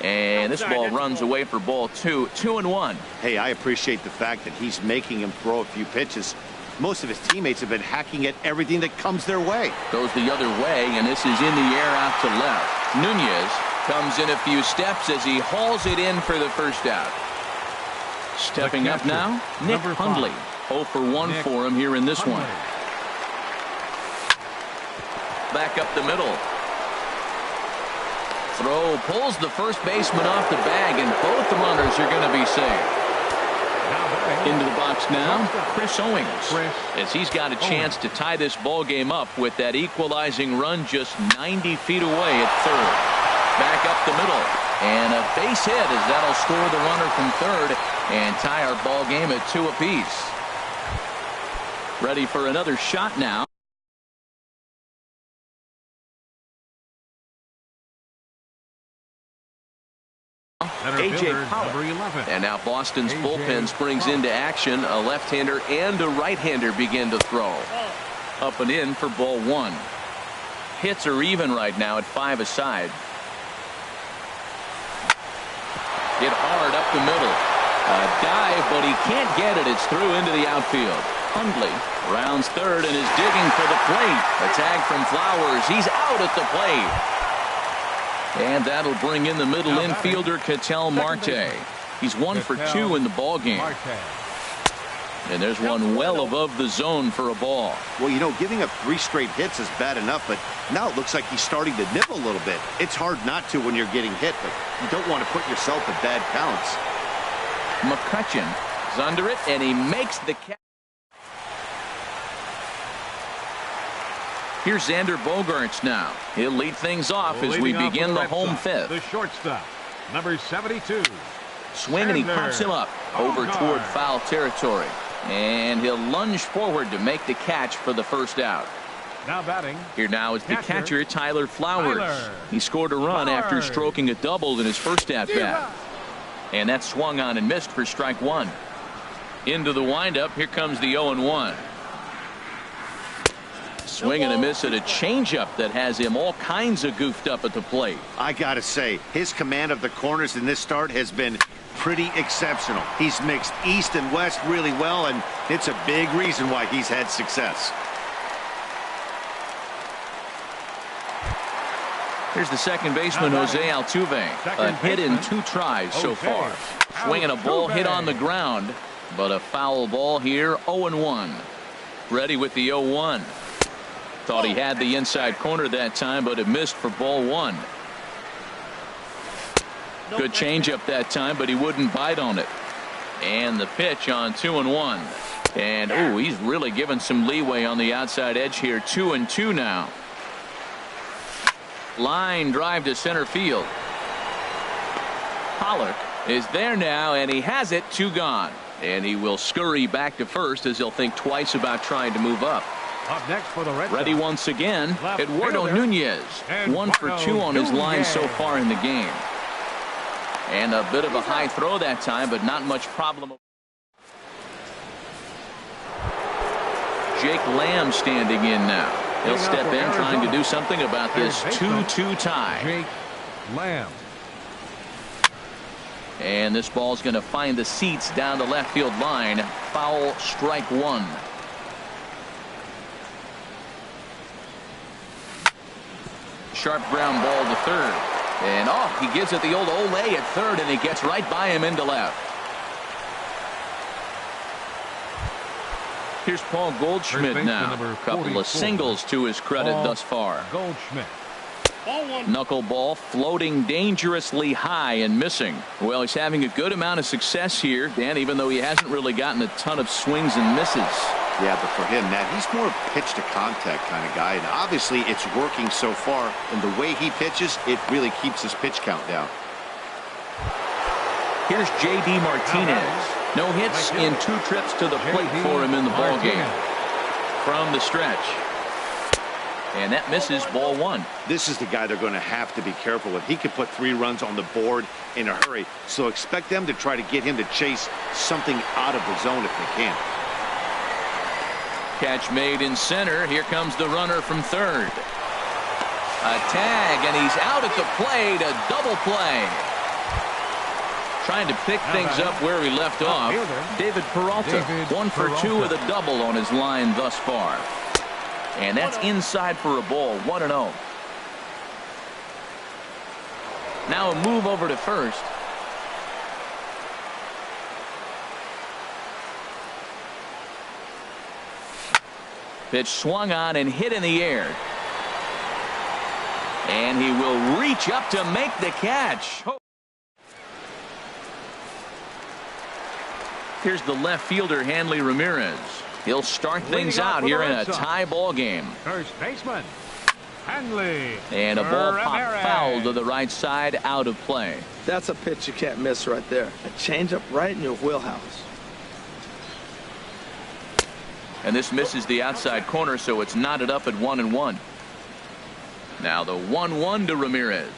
And this ball runs away for ball 2. 2-1. Hey, I appreciate the fact that he's making him throw a few pitches. Most of his teammates have been hacking at everything that comes their way. Goes the other way, and this is in the air out to left. Nunez comes in a few steps as he hauls it in for the first out. Stepping up now, Nick Hundley. 0 for 1 for him here in this one. Back up the middle. Throw pulls the first baseman off the bag, and both the runners are going to be safe. Into the box now, Chris Owings, as he's got a chance to tie this ball game up with that equalizing run just 90 feet away at third. Back up the middle, and a base hit as that'll score the runner from third and tie our ball game at 2 apiece. Ready for another shot now. A.J. Pollock. And now Boston's bullpen springs into action. A left-hander and a right-hander begin to throw. Up and in for ball 1. Hits are even right now at 5 aside. Hit hard up the middle. A dive, but he can't get it. It's through into the outfield. Hundley rounds third and is digging for the plate. A tag from Flowers. He's out at the plate. And that'll bring in the middle infielder, Ketel Marte. He's 1 for 2 in the ball game. And there's one well above the zone for a ball. Well, you know, giving up 3 straight hits is bad enough, but now it looks like he's starting to nibble a little bit. It's hard not to when you're getting hit, but you don't want to put yourself in bad counts. McCutchen is under it, and he makes the catch. Here's Xander Bogaerts now. He'll lead things off as we begin the home fifth. The shortstop, number 72. Swing, and he pops him up over toward foul territory. And he'll lunge forward to make the catch for the first out. Now batting. Here now is the catcher, Tyler Flowers. He scored a run after stroking a double in his first at-bat. And that swung on and missed for strike 1. Into the windup, here comes the 0-1. Swing and a miss at a changeup that has him all kinds of goofed up at the plate. I gotta say, his command of the corners in this start has been pretty exceptional. He's mixed east and west really well, and it's a big reason why he's had success. Here's the second baseman, Jose Altuve. A hit in 2 tries so far. Swinging a ball hit on the ground, but a foul ball here, 0-1. Ready with the 0-1. Thought he had the inside corner that time, but it missed for ball 1. Good changeup that time, but he wouldn't bite on it. And the pitch on 2-1. And oh, he's really given some leeway on the outside edge here. 2-2 now. Line drive to center field. Pollock is there now, and he has it. 2 gone. And he will scurry back to first as he'll think twice about trying to move up. Up next for the Red Ready Sox. once again, Left Eduardo fielder. Nunez. 1 for 2 on his line so far in the game. And a bit of a high throw that time, but not much problem. Jake Lamb standing in now. He'll step in trying to do something about this 2-2 tie. Jake Lamb. And this ball's going to find the seats down the left field line. Foul, strike 1. Sharp ground ball to third. And oh, he gives it the old Olay at third, and he gets right by him into left. Here's Paul Goldschmidt now. A couple of singles to his credit thus far. Goldschmidt. Knuckleball floating dangerously high and missing. Well, he's having a good amount of success here, Dan, even though he hasn't really gotten a ton of swings and misses. Yeah, but for him, Nat, he's more pitch to contact kind of guy, and obviously it's working so far. And the way he pitches, it really keeps his pitch count down. Here's J.D. Martinez. No hits in 2 trips to the plate for him in the ball game. From the stretch. And that misses ball 1. This is the guy they're going to have to be careful with. He could put 3 runs on the board in a hurry, so expect them to try to get him to chase something out of the zone if they can. Catch made in center. Here comes the runner from third. A tag, and he's out at the plate. A double play. Trying to pick things up where he left off. David Peralta. 1 for 2 with a double on his line thus far. And that's inside for a ball. 1-0. Now a move over to first. Pitch swung on and hit in the air. And he will reach up to make the catch. Here's the left fielder, Hanley Ramirez. He'll start things out here in a tie ball game. First baseman, Hanley. And a ball popped foul to the right side, out of play. That's a pitch you can't miss right there. A changeup right in your wheelhouse. And this misses the outside corner, so it's knotted up at 1-1. Now the 1-1 to Ramirez.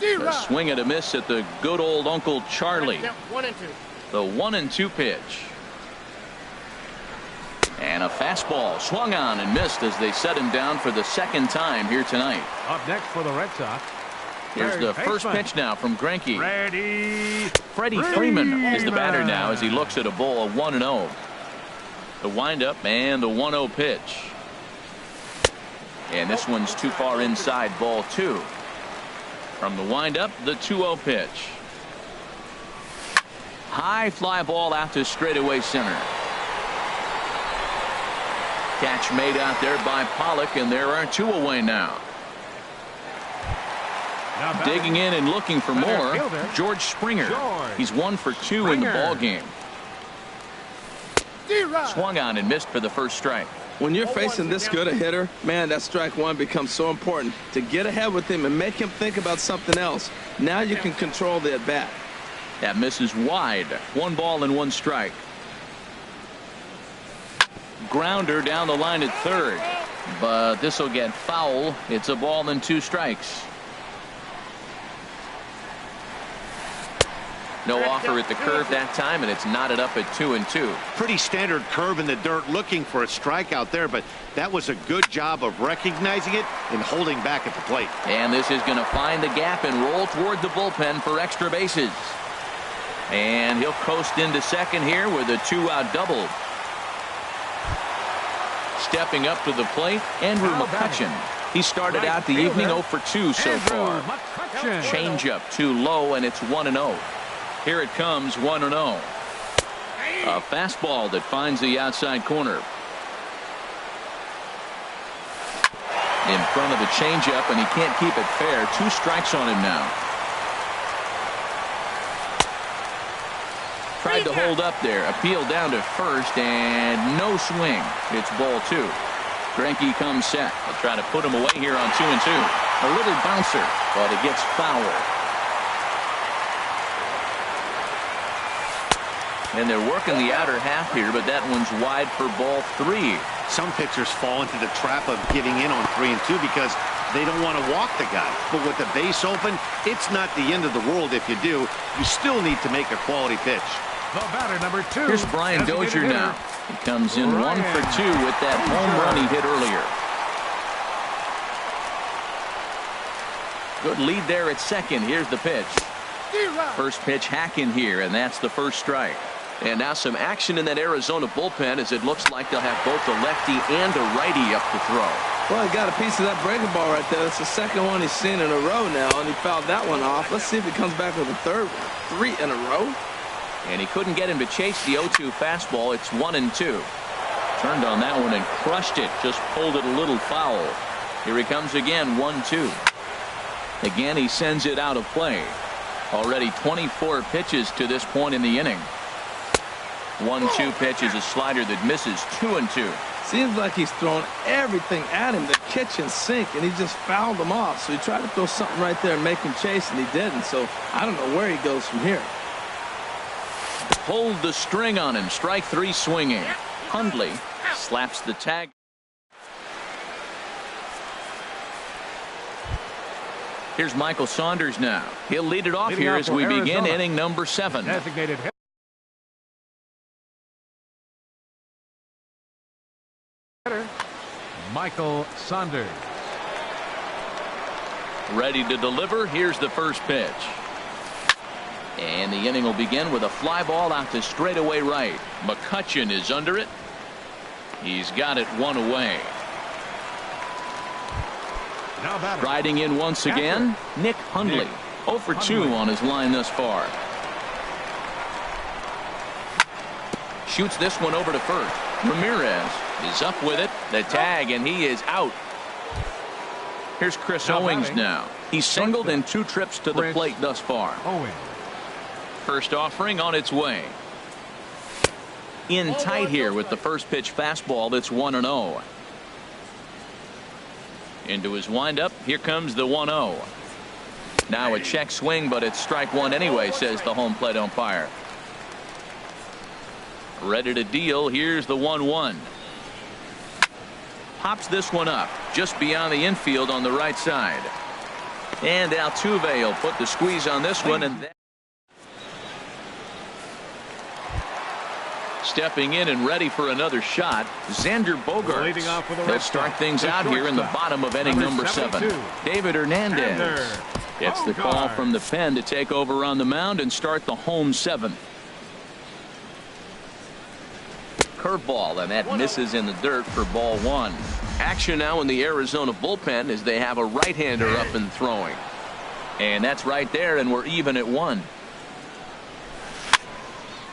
A swing and a miss at the good old Uncle Charlie. The 1-2 pitch. And a fastball swung on and missed as they set him down for the 2nd time here tonight. Up next for the Red Sox. Here's the first pitch now from Greinke. Freddie Freeman. Freeman is the batter now as he looks at a ball of 1-0. The windup and the 1-0 pitch. And this one's too far inside, ball 2. From the windup, the 2-0 pitch. High fly ball out to straightaway center. Catch made out there by Pollock, and there are 2 away now. Digging in and looking for more, George Springer. He's 1 for 2 in the ball game. Swung on and missed for the first strike. When you're facing this good a hitter, man, that strike 1 becomes so important to get ahead with him and make him think about something else. Now you can control the at bat. That misses wide. 1 ball and 1 strike. Grounder down the line at third, but this will get foul. It's a ball and 2 strikes. No offer at the curve that time, and it's knotted up at 2-2. Pretty standard curve in the dirt, looking for a strikeout there, but that was a good job of recognizing it and holding back at the plate. And this is going to find the gap and roll toward the bullpen for extra bases. And he'll coast into second here with a 2-out double. Stepping up to the plate, Andrew McCutchen. He started out the evening 0 for 2 so far. Changeup too low, and it's 1-0. Here it comes, 1-0. A fastball that finds the outside corner. In front of the changeup, and he can't keep it fair. 2 strikes on him now. Tried to hold up there. Appeal down to first, and no swing. It's ball 2. Greinke comes set. They'll try to put him away here on 2-2. A little bouncer, but it gets foul. And they're working the outer half here, but that one's wide for ball 3. Some pitchers fall into the trap of giving in on 3 and 2 because they don't want to walk the guy. But with the base open, it's not the end of the world if you do. You still need to make a quality pitch. The batter, number 2. Here's Brian Dozier now. He comes in 1 for 2 with that home run he hit earlier. Good lead there at second. Here's the pitch. First pitch hack in here, and that's the first strike. And now some action in that Arizona bullpen as it looks like they'll have both a lefty and a righty up to throw. Well, he got a piece of that breaking ball right there. That's the second one he's seen in a row now, and he fouled that one off. Let's see if he comes back with a third one. 3 in a row. And he couldn't get him to chase the 0-2 fastball. It's 1-2. Turned on that one and crushed it. Just pulled it a little foul. Here he comes again, 1-2. Again, he sends it out of play. Already 24 pitches to this point in the inning. 1-2 pitch is a slider that misses. 2-2. Seems like he's thrown everything at him, the kitchen sink, and he just fouled them off. So he tried to throw something right there and make him chase, and he didn't. So I don't know where he goes from here. Pulled the string on him. Strike 3 swinging. Hundley slaps the tag. Here's Michael Saunders now. He'll lead it off here as we begin inning number 7. Designated hitter, Michael Saunders. Ready to deliver. Here's the first pitch. And the inning will begin with a fly ball out to straightaway right. McCutchen is under it. He's got it 1 away. Riding in once again, Nick Hundley. 0 for 2 on his line thus far. Shoots this one over to first. Ramirez is up with it. The tag, and he is out. Here's Chris Owings now. He's singled in 2 trips to the plate thus far. First offering on its way. In tight here with the first pitch fastball that's 1-0. Into his windup. Here comes the 1-0. Now a check swing, but it's strike 1 anyway, says the home plate umpire. Ready to deal. Here's the 1-1. Pops this one up just beyond the infield on the right side. And Altuve will put the squeeze on this one, and stepping in and ready for another shot, Xander Bogaerts. They'll start things out here in the bottom of inning number 7. David Hernandez gets the call from the pen to take over on the mound and start the home 7th. Curveball, and that misses in the dirt for ball 1. Action now in the Arizona bullpen as they have a right-hander up and throwing. And that's right there, and we're even at 1.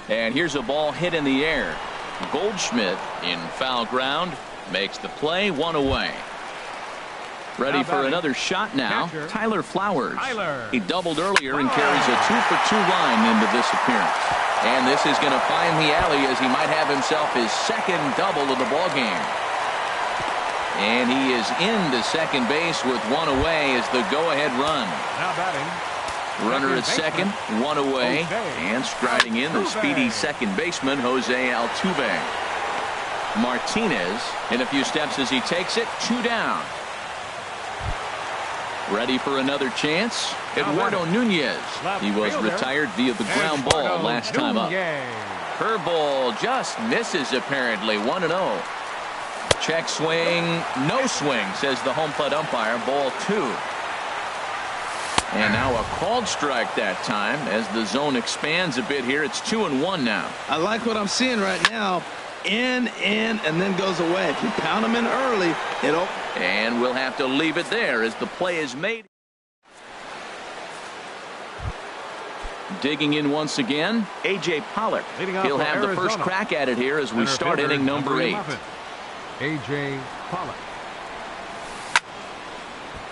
And here's a ball hit in the air. Goldschmidt in foul ground makes the play, 1 away. Ready for another shot now. Tyler Flowers. He doubled earlier and carries a 2 for 2 line into this appearance. And this is going to find the alley as he might have himself his 2nd double of the ball game. And he is into second base with 1 away as the go-ahead run. Now batting. Runner at second, 1 away, and striding in the speedy second baseman, Jose Altuve. Martinez in a few steps as he takes it, 2 down. Ready for another chance. Eduardo Nunez. He was retired via the ground ball last time up. Curveball just misses apparently, 1-0. Check swing, no swing, says the home plate umpire, ball 2. And now a called strike that time as the zone expands a bit here. It's 2-1 now. I like what I'm seeing right now. In, and then goes away. If you pound him in early, And we'll have to leave it there as the play is made. Digging in once again, A.J. Pollock. He'll have the first crack at it here as we start inning number 8. A.J. Pollock.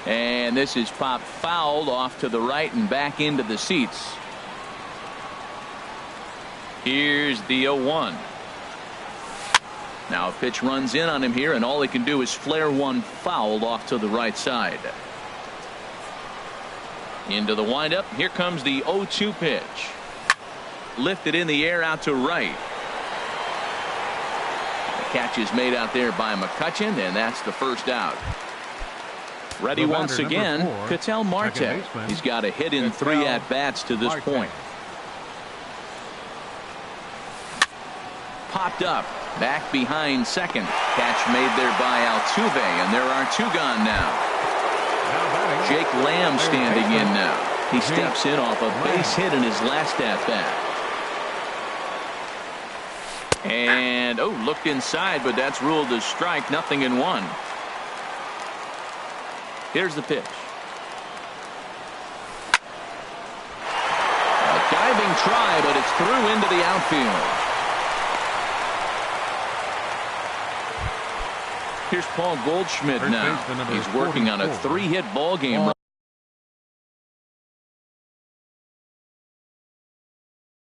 And this is popped fouled off to the right and back into the seats. Here's the 0-1. Now a pitch runs in on him here, and all he can do is flare one fouled off to the right side. Into the windup. Here comes the 0-2 pitch. Lifted in the air out to right. The catch is made out there by McCutchen, and that's the first out. Ready once again, Ketel Marte. He's got a hit in 3 at-bats to this point. Popped up. Back behind second. Catch made there by Altuve, and there are 2 gone now. Jake Lamb standing in now. He steps in off a base hit in his last at-bat. And, looked inside, but that's ruled as strike. 0-1. Here's the pitch. A diving try, but it's through into the outfield. Here's Paul Goldschmidt now. He's working on a 3-hit ball game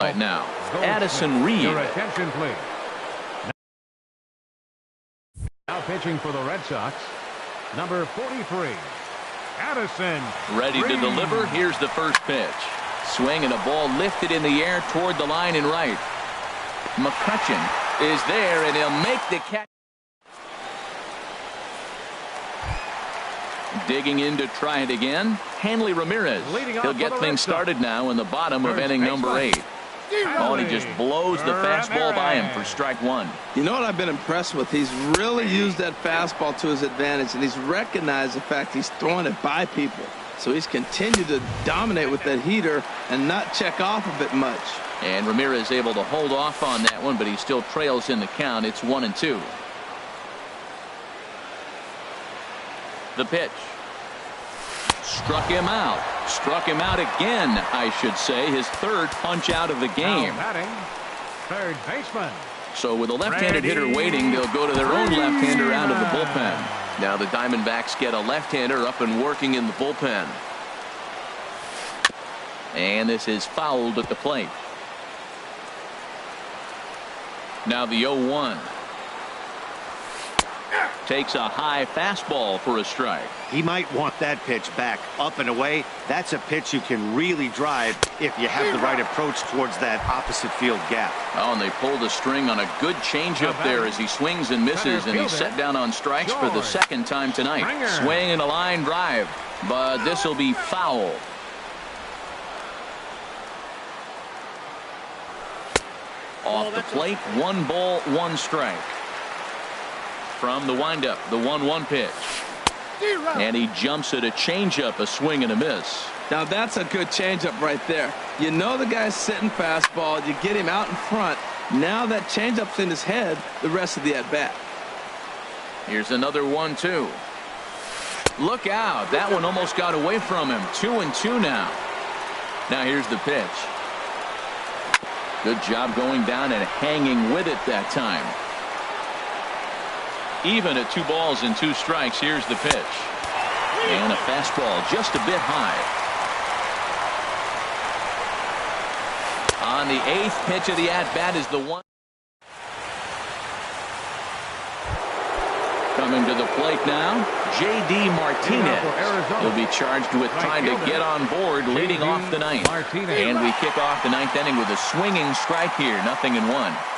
right now. Addison Reed. Your attention, please. Now pitching for the Red Sox, number 43, Addison Ready Reed. to deliver. Here's the first pitch. Swing and a ball lifted in the air toward the line and right. McCutchen is there, and he'll make the catch. Digging in to try it again. Hanley Ramirez. He'll get things started now in the bottom of inning number 8. And he just blows the fastball by him for strike 1. You know what I've been impressed with? He's really used that fastball to his advantage, and he's recognized the fact he's throwing it by people. So he's continued to dominate with that heater and not check off of it much. And Ramirez able to hold off on that one, but he still trails in the count. It's 1-2. The pitch. Struck him out. Struck him out again, I should say. His 3rd punch out of the game. Third baseman. So with a left-handed hitter waiting, they'll go to their own left-hander out of the bullpen. Now the Diamondbacks get a left-hander up and working in the bullpen. And this is fouled at the plate. Now the 0-1. Takes a high fastball for a strike. He might want that pitch back up and away. That's a pitch you can really drive if you have the right approach towards that opposite field gap. Oh, and they pulled a string on a good changeup there as he swings and misses, and he's set down on strikes for the 2nd time tonight. Swing and a line drive, but this will be foul. Off the plate, 1 ball, 1 strike. From the windup, the 1-1 pitch. And he jumps at a changeup, a swing and a miss. Now that's a good changeup right there. You know the guy's sitting fastball. You get him out in front. Now that changeup's in his head the rest of the at-bat. Here's another 1-2. Look out. That one almost got away from him. 2-2 now. Now here's the pitch. Good job going down and hanging with it that time. Even at 2 balls and 2 strikes. Here's the pitch. And a fastball just a bit high. On the 8th pitch of the at-bat is the 1. Coming to the plate now, J.D. Martinez. He'll be charged with trying to get on board leading off the 9th. And we kick off the 9th inning with a swinging strike here. 0-1.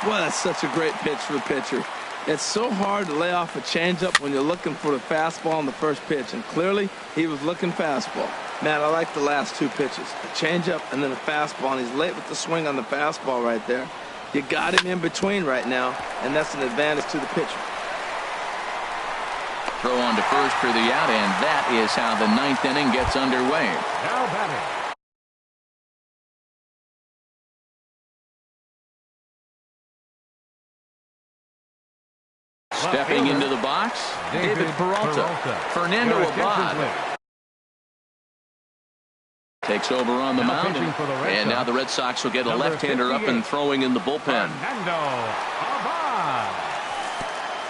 Well, that's such a great pitch for the pitcher. It's so hard to lay off a changeup when you're looking for the fastball on the first pitch, and clearly he was looking fastball. Man, I like the last 2 pitches, a changeup and then a fastball, and he's late with the swing on the fastball right there. You got him in between right now, and that's an advantage to the pitcher. Throw on to first for the out, and that is how the 9th inning gets underway. Now batting. Stepping into the box, David Peralta. Fernando Abad takes over on the mound, and now the Red Sox will get a left-hander up and throwing in the bullpen.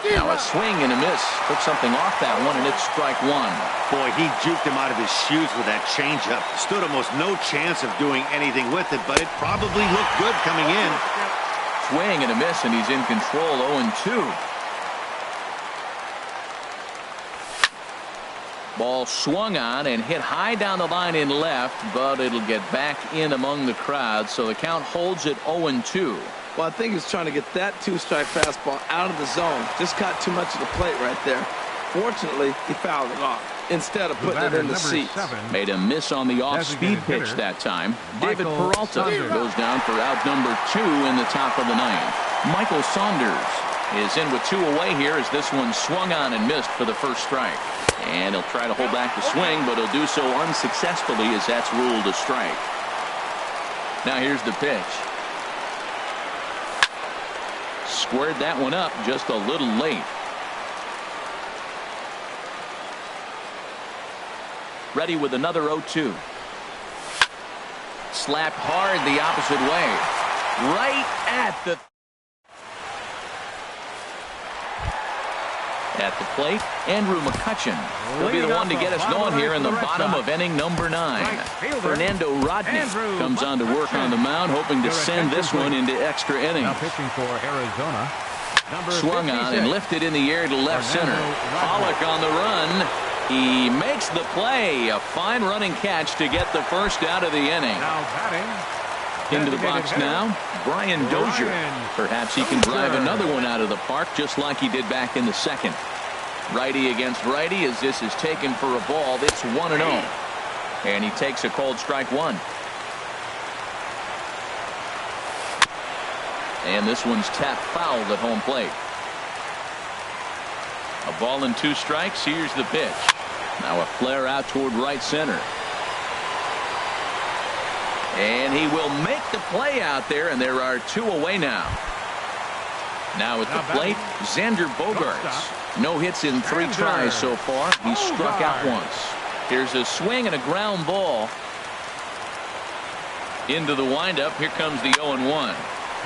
Now a swing and a miss. Took something off that one, and it's strike one. Boy, he juked him out of his shoes with that changeup. Stood almost no chance of doing anything with it, but it probably looked good coming in. Swing and a miss, and he's in control. 0-2. Ball swung on and hit high down the line in left, but it'll get back in among the crowd, so the count holds at 0-2. Well, I think he's trying to get that two-strike fastball out of the zone. Just caught too much of the plate right there. Fortunately, he fouled it off instead of putting it in the seats. Made a miss on the off-speed pitch that time. David Peralta goes down for out number 2 in the top of the ninth. Michael Saunders is in with 2 away here as this one swung on and missed for the first strike. And he'll try to hold back the swing, but he'll do so unsuccessfully as that's ruled a strike. Now here's the pitch. Squared that one up just a little late. Ready with another 0-2. Slapped hard the opposite way. Right at the plate, Andrew McCutcheon will be the one to get us going here in the bottom of inning number 9. Fernando Rodney comes on to work on the mound, hoping to send this one into extra innings. Now pitching for Arizona. Swung on and lifted in the air to left center. Pollock on the run. He makes the play. A fine running catch to get the first out of the inning. Now batting. Into the box now, Brian Dozier. Perhaps he can drive another one out of the park just like he did back in the second. Righty against righty as this is taken for a ball. It's 1-0. And he takes a called strike one. And this one's tapped foul at home plate. A ball and 2 strikes. Here's the pitch. Now a flare out toward right center. And he will make the play out there, and there are 2 away now. Now at the plate, Xander Bogaerts. No hits in 3 tries so far. He struck out once. Here's a swing and a ground ball. Into the windup. Here comes the 0-1.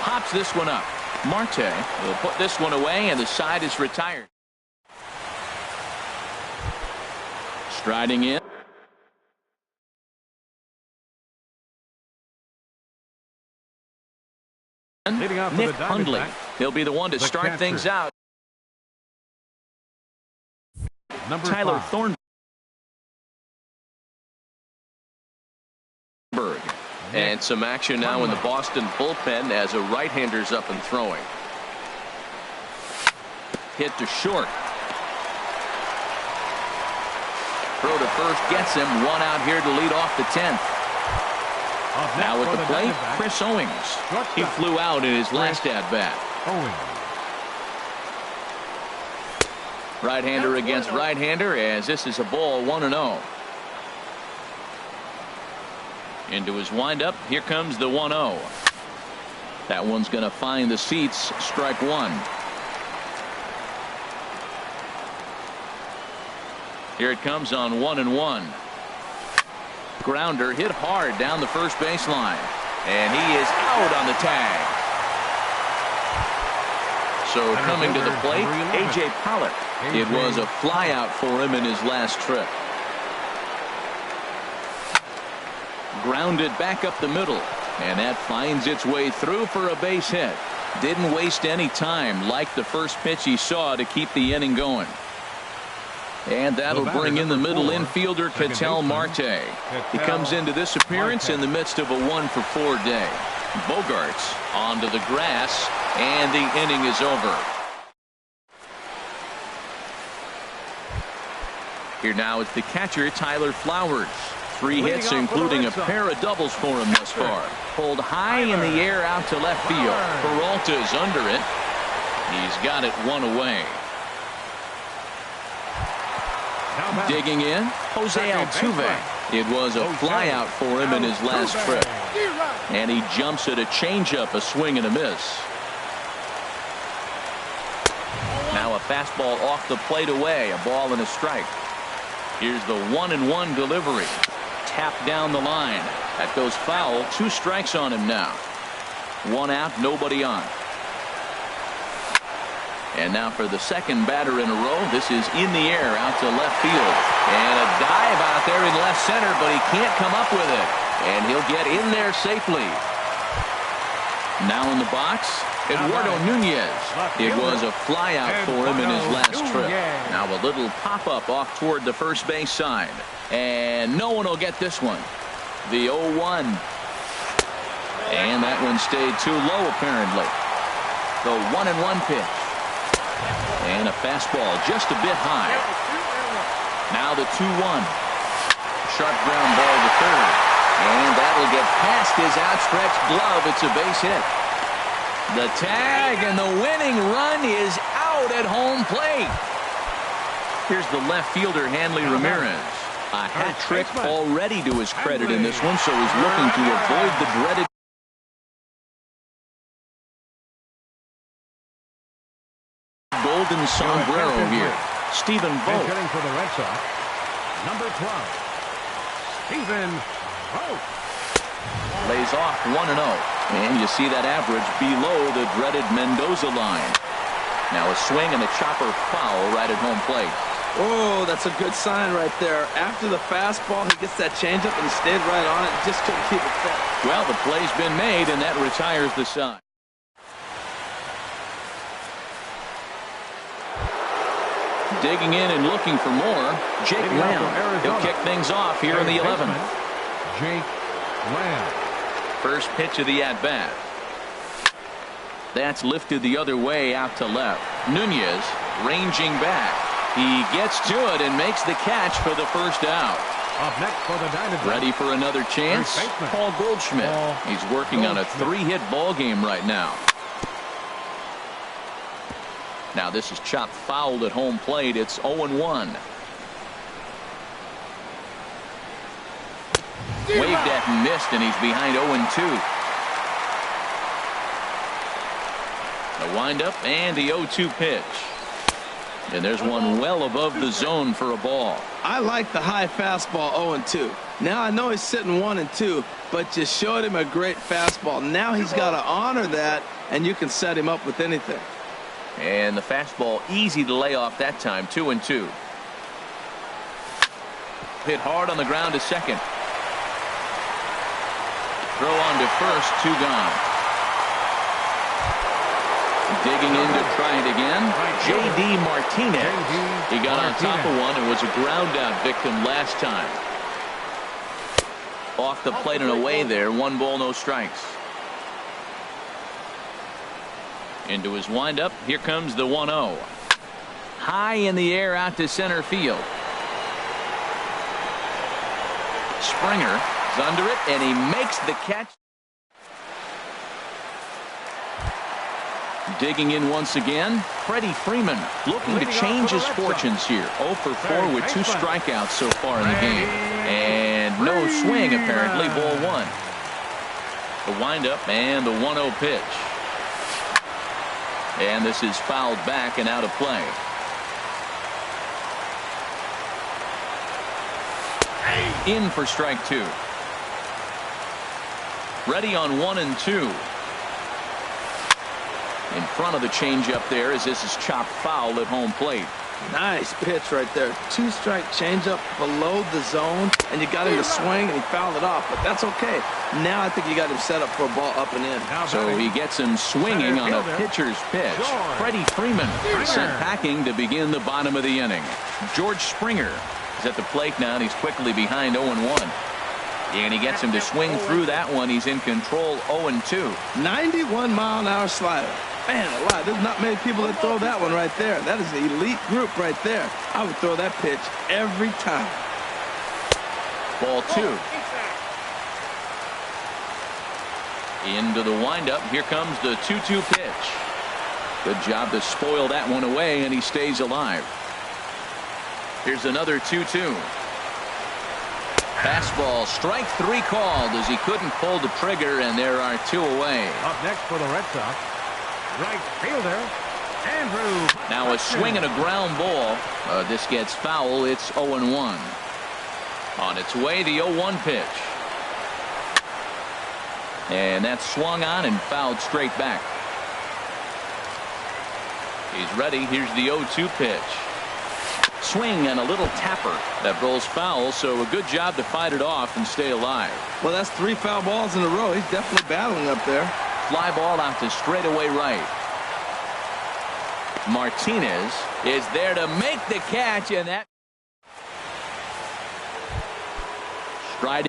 Pops this one up. Marte will put this one away, and the side is retired. Striding in. Nick Hundley. He'll be the one to start things out. Tyler Thornburg. And some action now in the Boston bullpen as a right-hander's up and throwing. Hit to short. Throw to first gets him. 1 out here to lead off the 10th. Now at the plate, Chris Owings. He flew out in his last at-bat. Right-hander against right-hander as this is a ball 1-0. Into his windup. Here comes the 1-0. That one's going to find the seats. Strike one. Here it comes on 1-1. Grounder hit hard down the first baseline. And he is out on the tag. So coming to the plate, A.J. Pollock. It was a flyout for him in his last trip. Grounded back up the middle. And that finds its way through for a base hit. Didn't waste any time like the first pitch he saw to keep the inning going. And that'll bring in the middle infielder, Ketel Marte. He comes into this appearance in the midst of a 1-for-4 day. Bogaerts onto the grass, and the inning is over. Here now is the catcher, Tyler Flowers. 3 hits, including a pair of doubles for him thus far. Pulled high in the air out to left field. Peralta's under it. He's got it 1 away. Digging in, Jose Altuve. It was a flyout for him in his last trip. And he jumps at a changeup, a swing and a miss. Now a fastball off the plate away. A ball and a strike. Here's the 1-1 delivery. Tapped down the line. That goes foul. 2 strikes on him now. 1 out, nobody on. And now for the second batter in a row. This is in the air out to left field. And a dive out there in left center, but he can't come up with it. And he'll get in there safely. Now in the box, Eduardo Nunez. It was a fly out for him in his last trip. Now a little pop-up off toward the first base side. And no one will get this one. The 0-1. And that one stayed too low, apparently. The 1-1 pitch. And a fastball just a bit high. Now the 2-1. Sharp ground ball to third. And that'll get past his outstretched glove. It's a base hit. The tag and the winning run is out at home plate. Here's the left fielder, Hanley Ramirez. A hat trick already to his credit in this one, so he's looking to avoid the dreaded golden sombrero here. Stephen Vogt. Hitting for the Red Sox, number 12, Stephen Vogt. Lays off 1-0. And you see that average below the dreaded Mendoza line. Now a swing and a chopper foul right at home plate. Oh, that's a good sign right there. After the fastball, he gets that changeup and he stayed right on it. Just couldn't keep it fit. Well, the play's been made, and that retires the side. Digging in and looking for more, Jake Lamb. He'll kick things off here in the 11th. Jake Lamb. First pitch of the at-bat. That's lifted the other way out to left. Nunez ranging back. He gets to it and makes the catch for the first out. Up next for the Diamondbacks. Ready for another chance? Paul Goldschmidt. He's working on a 3-hit ball game right now. Now this is chopped foul at home plate. It's 0-1. Waved at and missed, and he's behind 0-2. The windup and the 0-2 pitch. And there's one well above the zone for a ball. I like the high fastball 0-2. Now I know he's sitting 1-2, but you showed him a great fastball. Now he's got to honor that, and you can set him up with anything. And the fastball easy to lay off that time. 2-2. Hit hard on the ground to second. Throw on to first. 2 gone. Digging in to try it again. J.D. Martinez. He got on top of one and was a ground out victim last time. Off the plate and away there. 1 ball, no strikes. Into his windup. Here comes the 1-0. High in the air out to center field. Springer is under it, and he makes the catch. Digging in once again, Freddie Freeman looking to change his fortunes here. 0 for 4 with 2 strikeouts so far in the game. And no swing, apparently. Ball 1. The windup and the 1-0 pitch. And this is fouled back and out of play. In for strike 2. Ready on 1-2. In front of the changeup there as this is chopped foul at home plate. Nice pitch right there. 2-strike changeup below the zone, and you got him to swing, and he fouled it off. But that's okay. Now I think you got him set up for a ball up and in. So he gets him swinging on a pitcher's pitch. Freddie Freeman sent packing to begin the bottom of the inning. George Springer is at the plate now, and he's quickly behind 0-1. And he gets him to swing through that one. He's in control. 0-2. 91-mile-an-hour slider. Man, wow, there's not many people that throw that one right there. That is the elite group right there. I would throw that pitch every time. Ball 2. Into the windup. Here comes the 2-2 pitch. Good job to spoil that one away, and he stays alive. Here's another 2-2. Fastball, strike 3 called as he couldn't pull the trigger, and there are 2 away. Up next for the Red Sox, right fielder Now a swing and a ground ball. This gets foul. It's 0-1. On its way, the 0-1 pitch. And that's swung on and fouled straight back. He's ready. Here's the 0-2 pitch. Swing and a little tapper that rolls foul, so a good job to fight it off and stay alive. Well, that's 3 foul balls in a row. He's definitely battling up there. Fly ball out to straightaway right. Martinez is there to make the catch, and that stride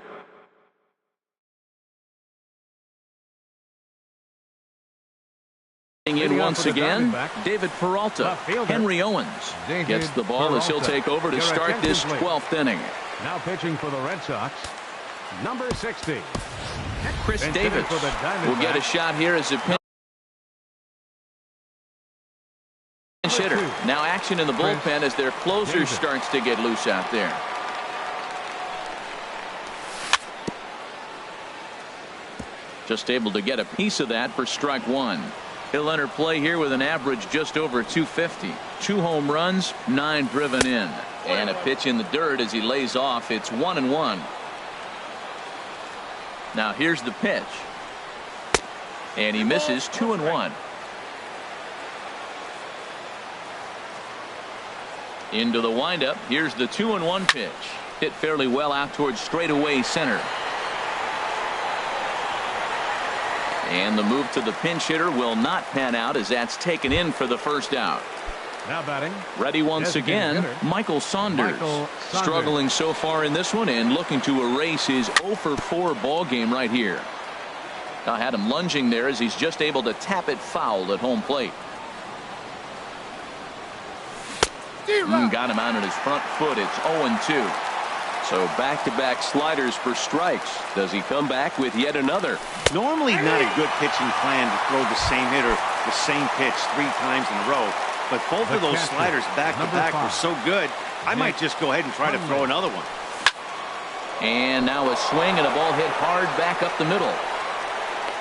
in once again. David Peralta. Henry Owens gets the ball as he'll take over to start this 12th inning. Now pitching for the Red Sox, number 60. Chris Davis will get a shot here as a pinch hitter. Now action in the bullpen as their closer starts to get loose out there. Just able to get a piece of that for strike one. He'll enter play here with an average just over 250. 2 home runs, 9 driven in. And a pitch in the dirt as he lays off. It's 1-1. Now here's the pitch. And he misses. 2-1. Into the windup. Here's the 2-1 pitch. Hit fairly well out towards straightaway center. And the move to the pinch hitter will not pan out as that's taken in for the first out. Now batting. Ready once again, Michael Saunders. Struggling so far in this one and looking to erase his 0-for-4 ball game right here. I had him lunging there as he's just able to tap it foul at home plate. Got him out on his front foot. It's 0-2. So back-to-back sliders for strikes. Does he come back with yet another? Normally not a good pitching plan to throw the same hitter the same pitch 3 times in a row. But both of those sliders back-to-back were so good, I might just go ahead and try to throw another one. And now a swing and a ball hit hard back up the middle.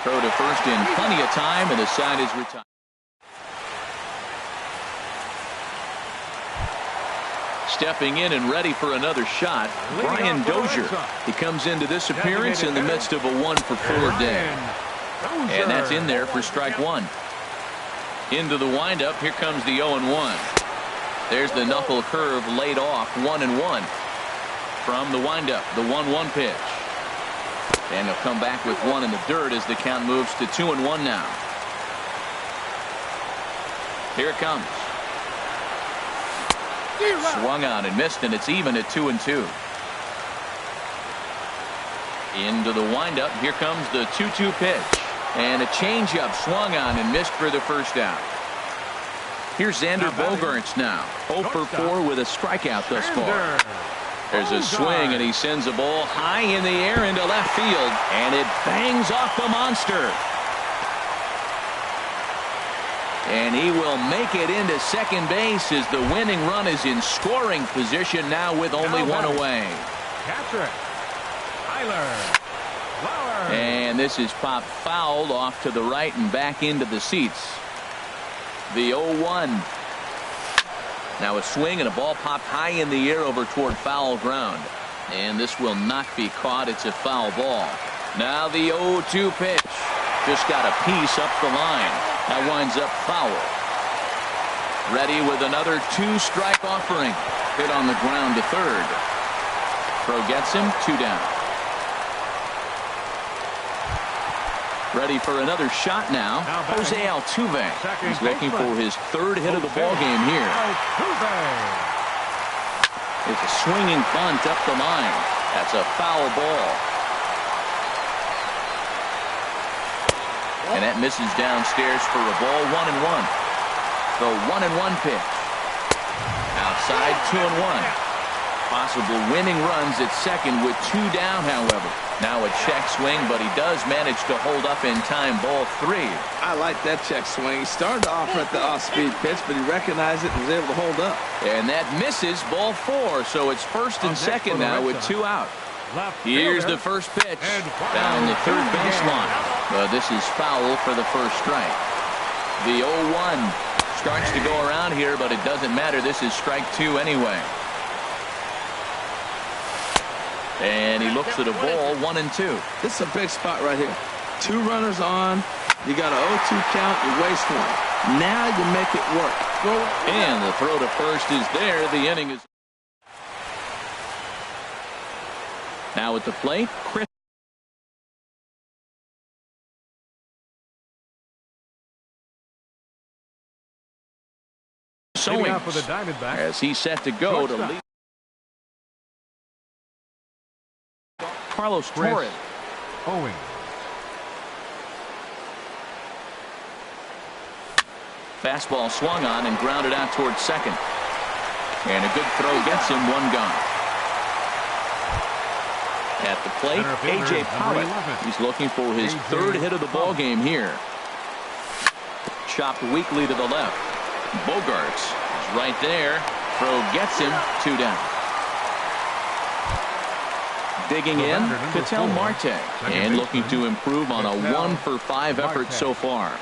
Throw to first in plenty of time, and the side is retired. Stepping in and ready for another shot, Brian Dozier. He comes into this appearance in the midst of a 1-for-4 day. And that's in there for strike one. Into the windup. Here comes the 0-1. There's the knuckle curve laid off. 1-1 from the windup. The 1-1 pitch. And he'll come back with one in the dirt as the count moves to 2-1 now. Here it comes. Swung on and missed, and it's even at 2-2. Into the windup. Here comes the 2-2 pitch. And a changeup swung on and missed for the first out. Here's Xander Bogaerts now. 0-for-4 with a strikeout thus far. There's a swing, and he sends a ball high in the air into left field. And it bangs off the monster. And he will make it into second base as the winning run is in scoring position now with only one away. Catcher, Tyler Flowers. And this is popped fouled off to the right and back into the seats. The 0-1. Now a swing and a ball popped high in the air over toward foul ground. And this will not be caught. It's a foul ball. Now the 0-2 pitch. Just got a piece up the line. That winds up foul. Ready with another 2-strike offering. Hit on the ground to third. Throw gets him. 2 down. Ready for another shot now. Jose Altuve. He's looking for his 3rd hit of the ball game here. It's a swinging bunt up the line. That's a foul ball. And that misses downstairs for a ball. 1-1. The 1-1 pitch. Outside. 2-1. Possible winning runs at second with 2 down, however. Now a check swing, but he does manage to hold up in time. Ball 3. I like that check swing. He started off at the off-speed pitch, but he recognized it and was able to hold up. And that misses. Ball 4. So it's first and second now with 2 out. Here's the first pitch down the third baseline. But this is foul for the first strike. The 0-1 Starts to go around here, but it doesn't matter. This is strike 2 anyway. And he looks at a ball, 1-2. This is a big spot right here. 2 runners on. You got an 0-2 count. You waste 1. Now you make it work. And the throw to first is there. The inning is. Now at the plate, Chris. For the Diamondbacks, as he's set to go to lead. Carlos Torres. Owing. Fastball swung on and grounded out towards second. And a good throw gets him, 1 gone. At the plate, A.J. Pollock. He's looking for his 3rd hit of the ball game here. Chopped weakly to the left. Bogarts is right there. Throw gets him, 2 down. Digging in, Ketel Marte. And looking to improve on a 1-for-5 effort so far.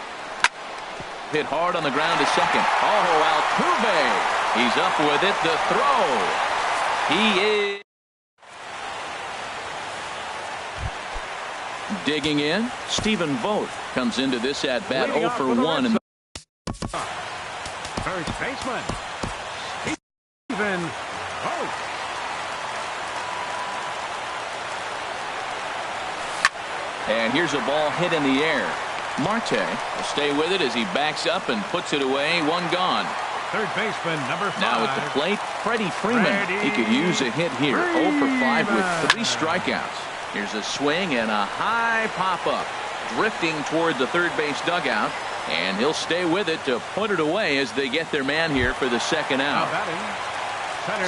Hit hard on the ground to second. Oh, Altuve. He's up with it. The throw. He is. Digging in, Stephen Vogt comes into this at bat 0 for 1. And first baseman, Stephen Vogt. And here's a ball hit in the air. Marte will stay with it as he backs up and puts it away. 1 gone. Third baseman, number 5. Now at the plate, Freddie Freeman. He could use a hit here. 0 for 5 with 3 strikeouts. Here's a swing and a high pop-up. Drifting toward the third base dugout. And he'll stay with it to put it away as they get their man here for the 2nd out.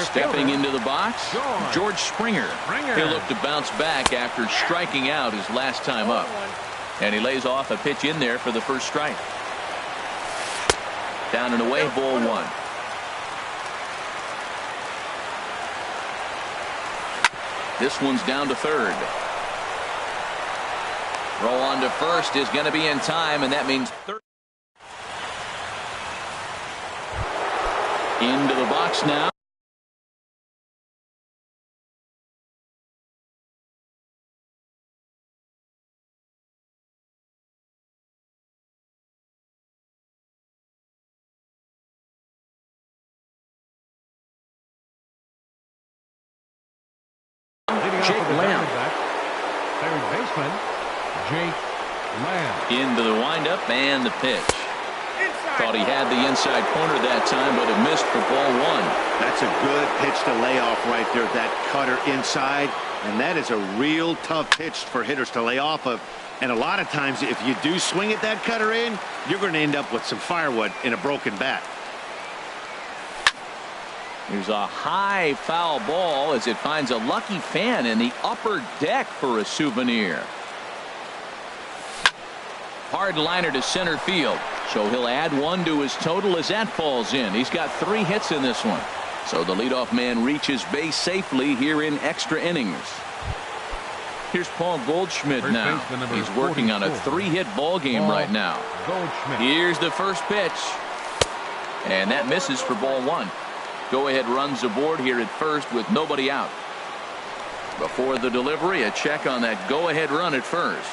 Stepping into the box, George Springer. He'll look to bounce back after striking out his last time up. And he lays off a pitch in there for the first strike. Down and away, ball 1. This one's down to third. Roll on to first is going to be in time, and that means third. Into the box now. Jake Lamb. Third baseman, Jake Lamb. Into the windup and the pitch. Thought he had the inside corner that time, but it missed for ball 1. That's a good pitch to lay off right there. That cutter inside, and that is a real tough pitch for hitters to lay off of. And a lot of times, if you do swing at that cutter in, you're going to end up with some firewood in a broken bat. Here's a high foul ball as it finds a lucky fan in the upper deck for a souvenir. Hard liner to center field. So he'll add 1 to his total as that falls in. He's got 3 hits in this one. So the leadoff man reaches base safely here in extra innings. Here's Paul Goldschmidt now. He's working on a 3-hit ball game right now. Here's the first pitch. And that misses for ball 1. Go-ahead runs aboard here at first with nobody out. Before the delivery, a check on that go-ahead run at first.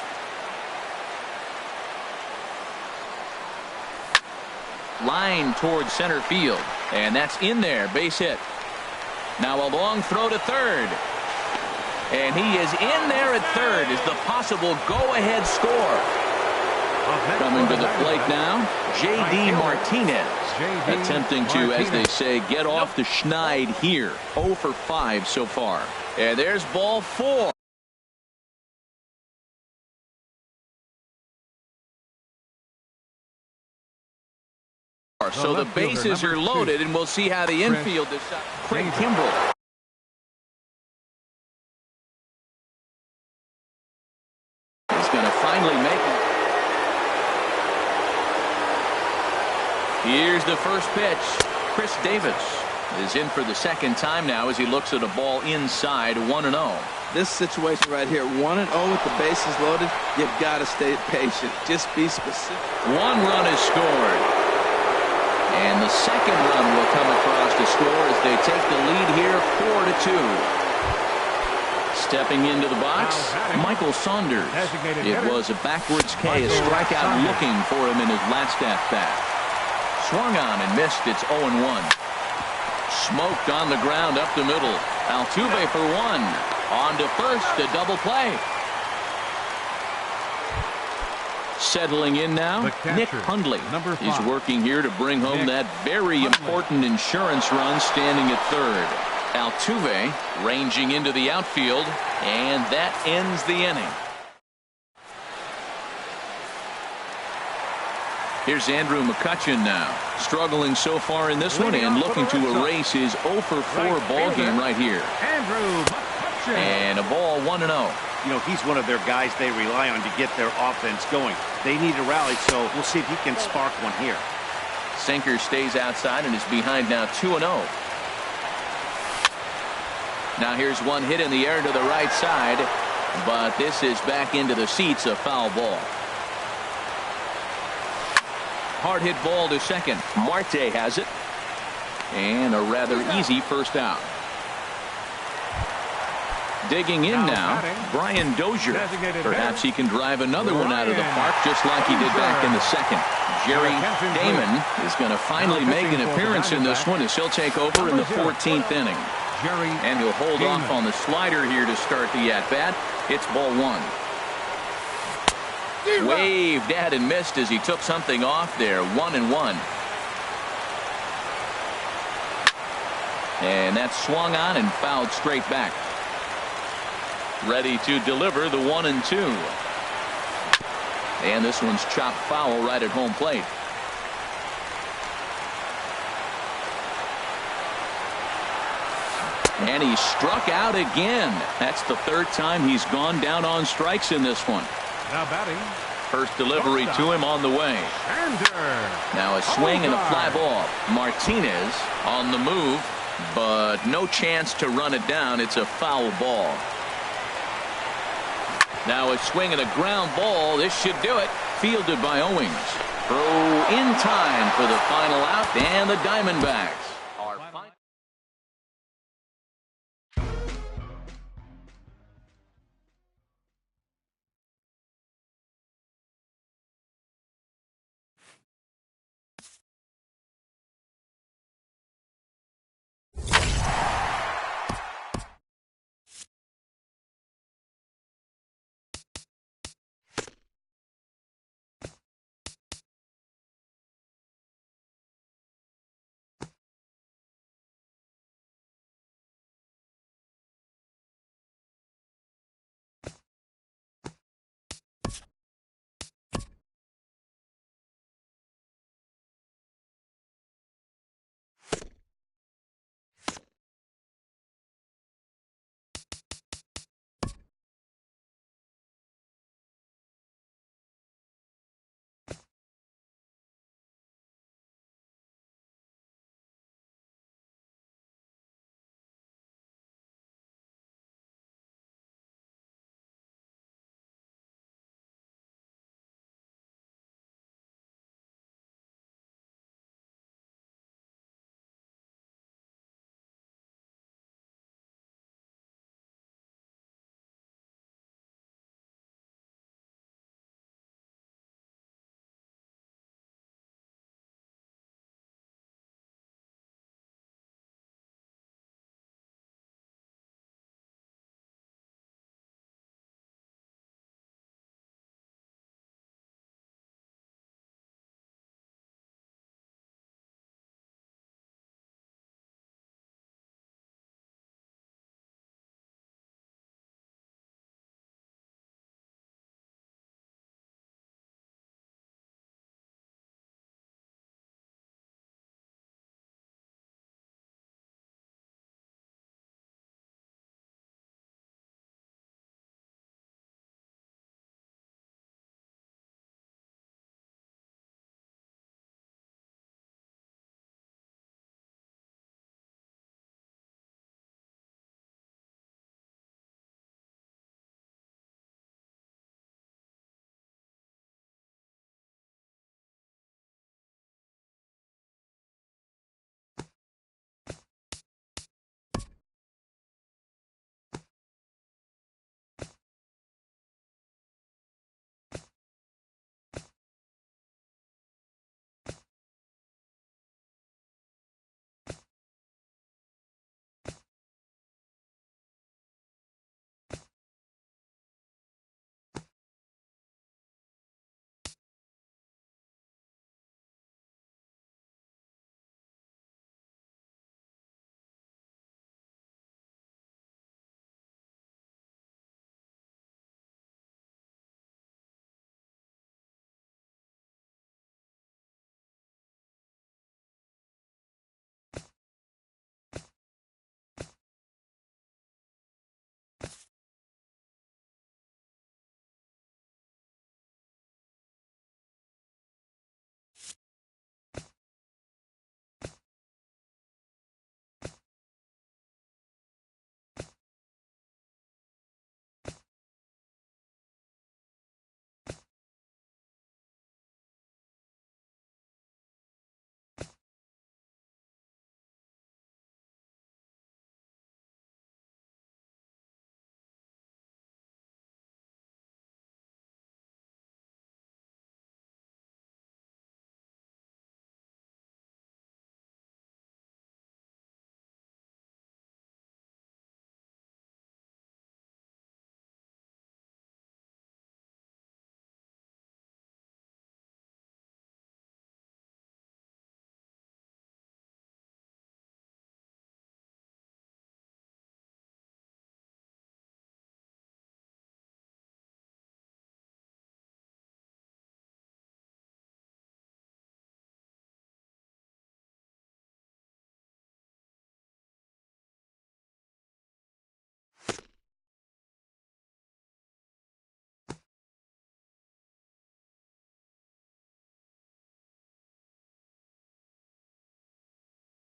Line towards center field. And that's in there. Base hit. Now a long throw to third. And he is in there at third as the possible go-ahead score. Coming to the plate now, J.D. Martinez. Attempting to, as they say, get off the schneid here. 0 for 5 so far. And there's ball 4. So the bases are loaded, and we'll see how the infield decides. Craig Kimbrell. He's going to finally make it. Here's the first pitch. Chris Davis is in for the 2nd time now as he looks at a ball inside 1-0. This situation right here, 1-0 with the bases loaded, you've got to stay patient. Just be specific. 1 run is scored. And the second run will come across to score as they take the lead here 4-2. Stepping into the box, Michael Saunders. It was a backwards K, a strikeout looking for him in his last at-bat. Swung on and missed. It's 0-1. Smoked on the ground up the middle. Altuve for one. On to first, a double play. Settling in now, Nick Hundley is working here to bring home that very important insurance run, standing at third. Altuve ranging into the outfield, and that ends the inning. Here's Andrew McCutchen now, struggling so far in this one and looking to erase his 0-for-4 ball game right here. And a ball 1-0. You know, he's one of their guys they rely on to get their offense going. They need a rally, so we'll see if he can spark one here. Sinker stays outside and is behind now 2-0. Now here's one hit in the air to the right side, but this is back into the seats, a foul ball. Hard hit ball to second. Marte has it. And a rather easy first out. Digging in now, Brian Dozier. Perhaps he can drive another one out of the park just like he did back in the second. Jerry Damon is going to finally make an appearance in this one as he'll take over in the 14th inning. And he'll hold off on the slider here to start the at-bat. It's ball one. Waved at and missed as he took something off there. 1-1. And that swung on and fouled straight back. Ready to deliver the 1-2. And this one's chopped foul right at home plate. And he struck out again. That's the third time he's gone down on strikes in this one. Now batting. First delivery to him on the way. Now a swing and a fly ball. Martinez on the move, but no chance to run it down. It's a foul ball. Now a swing and a ground ball. This should do it. Fielded by Owings. Throw in time for the final out, and the Diamondbacks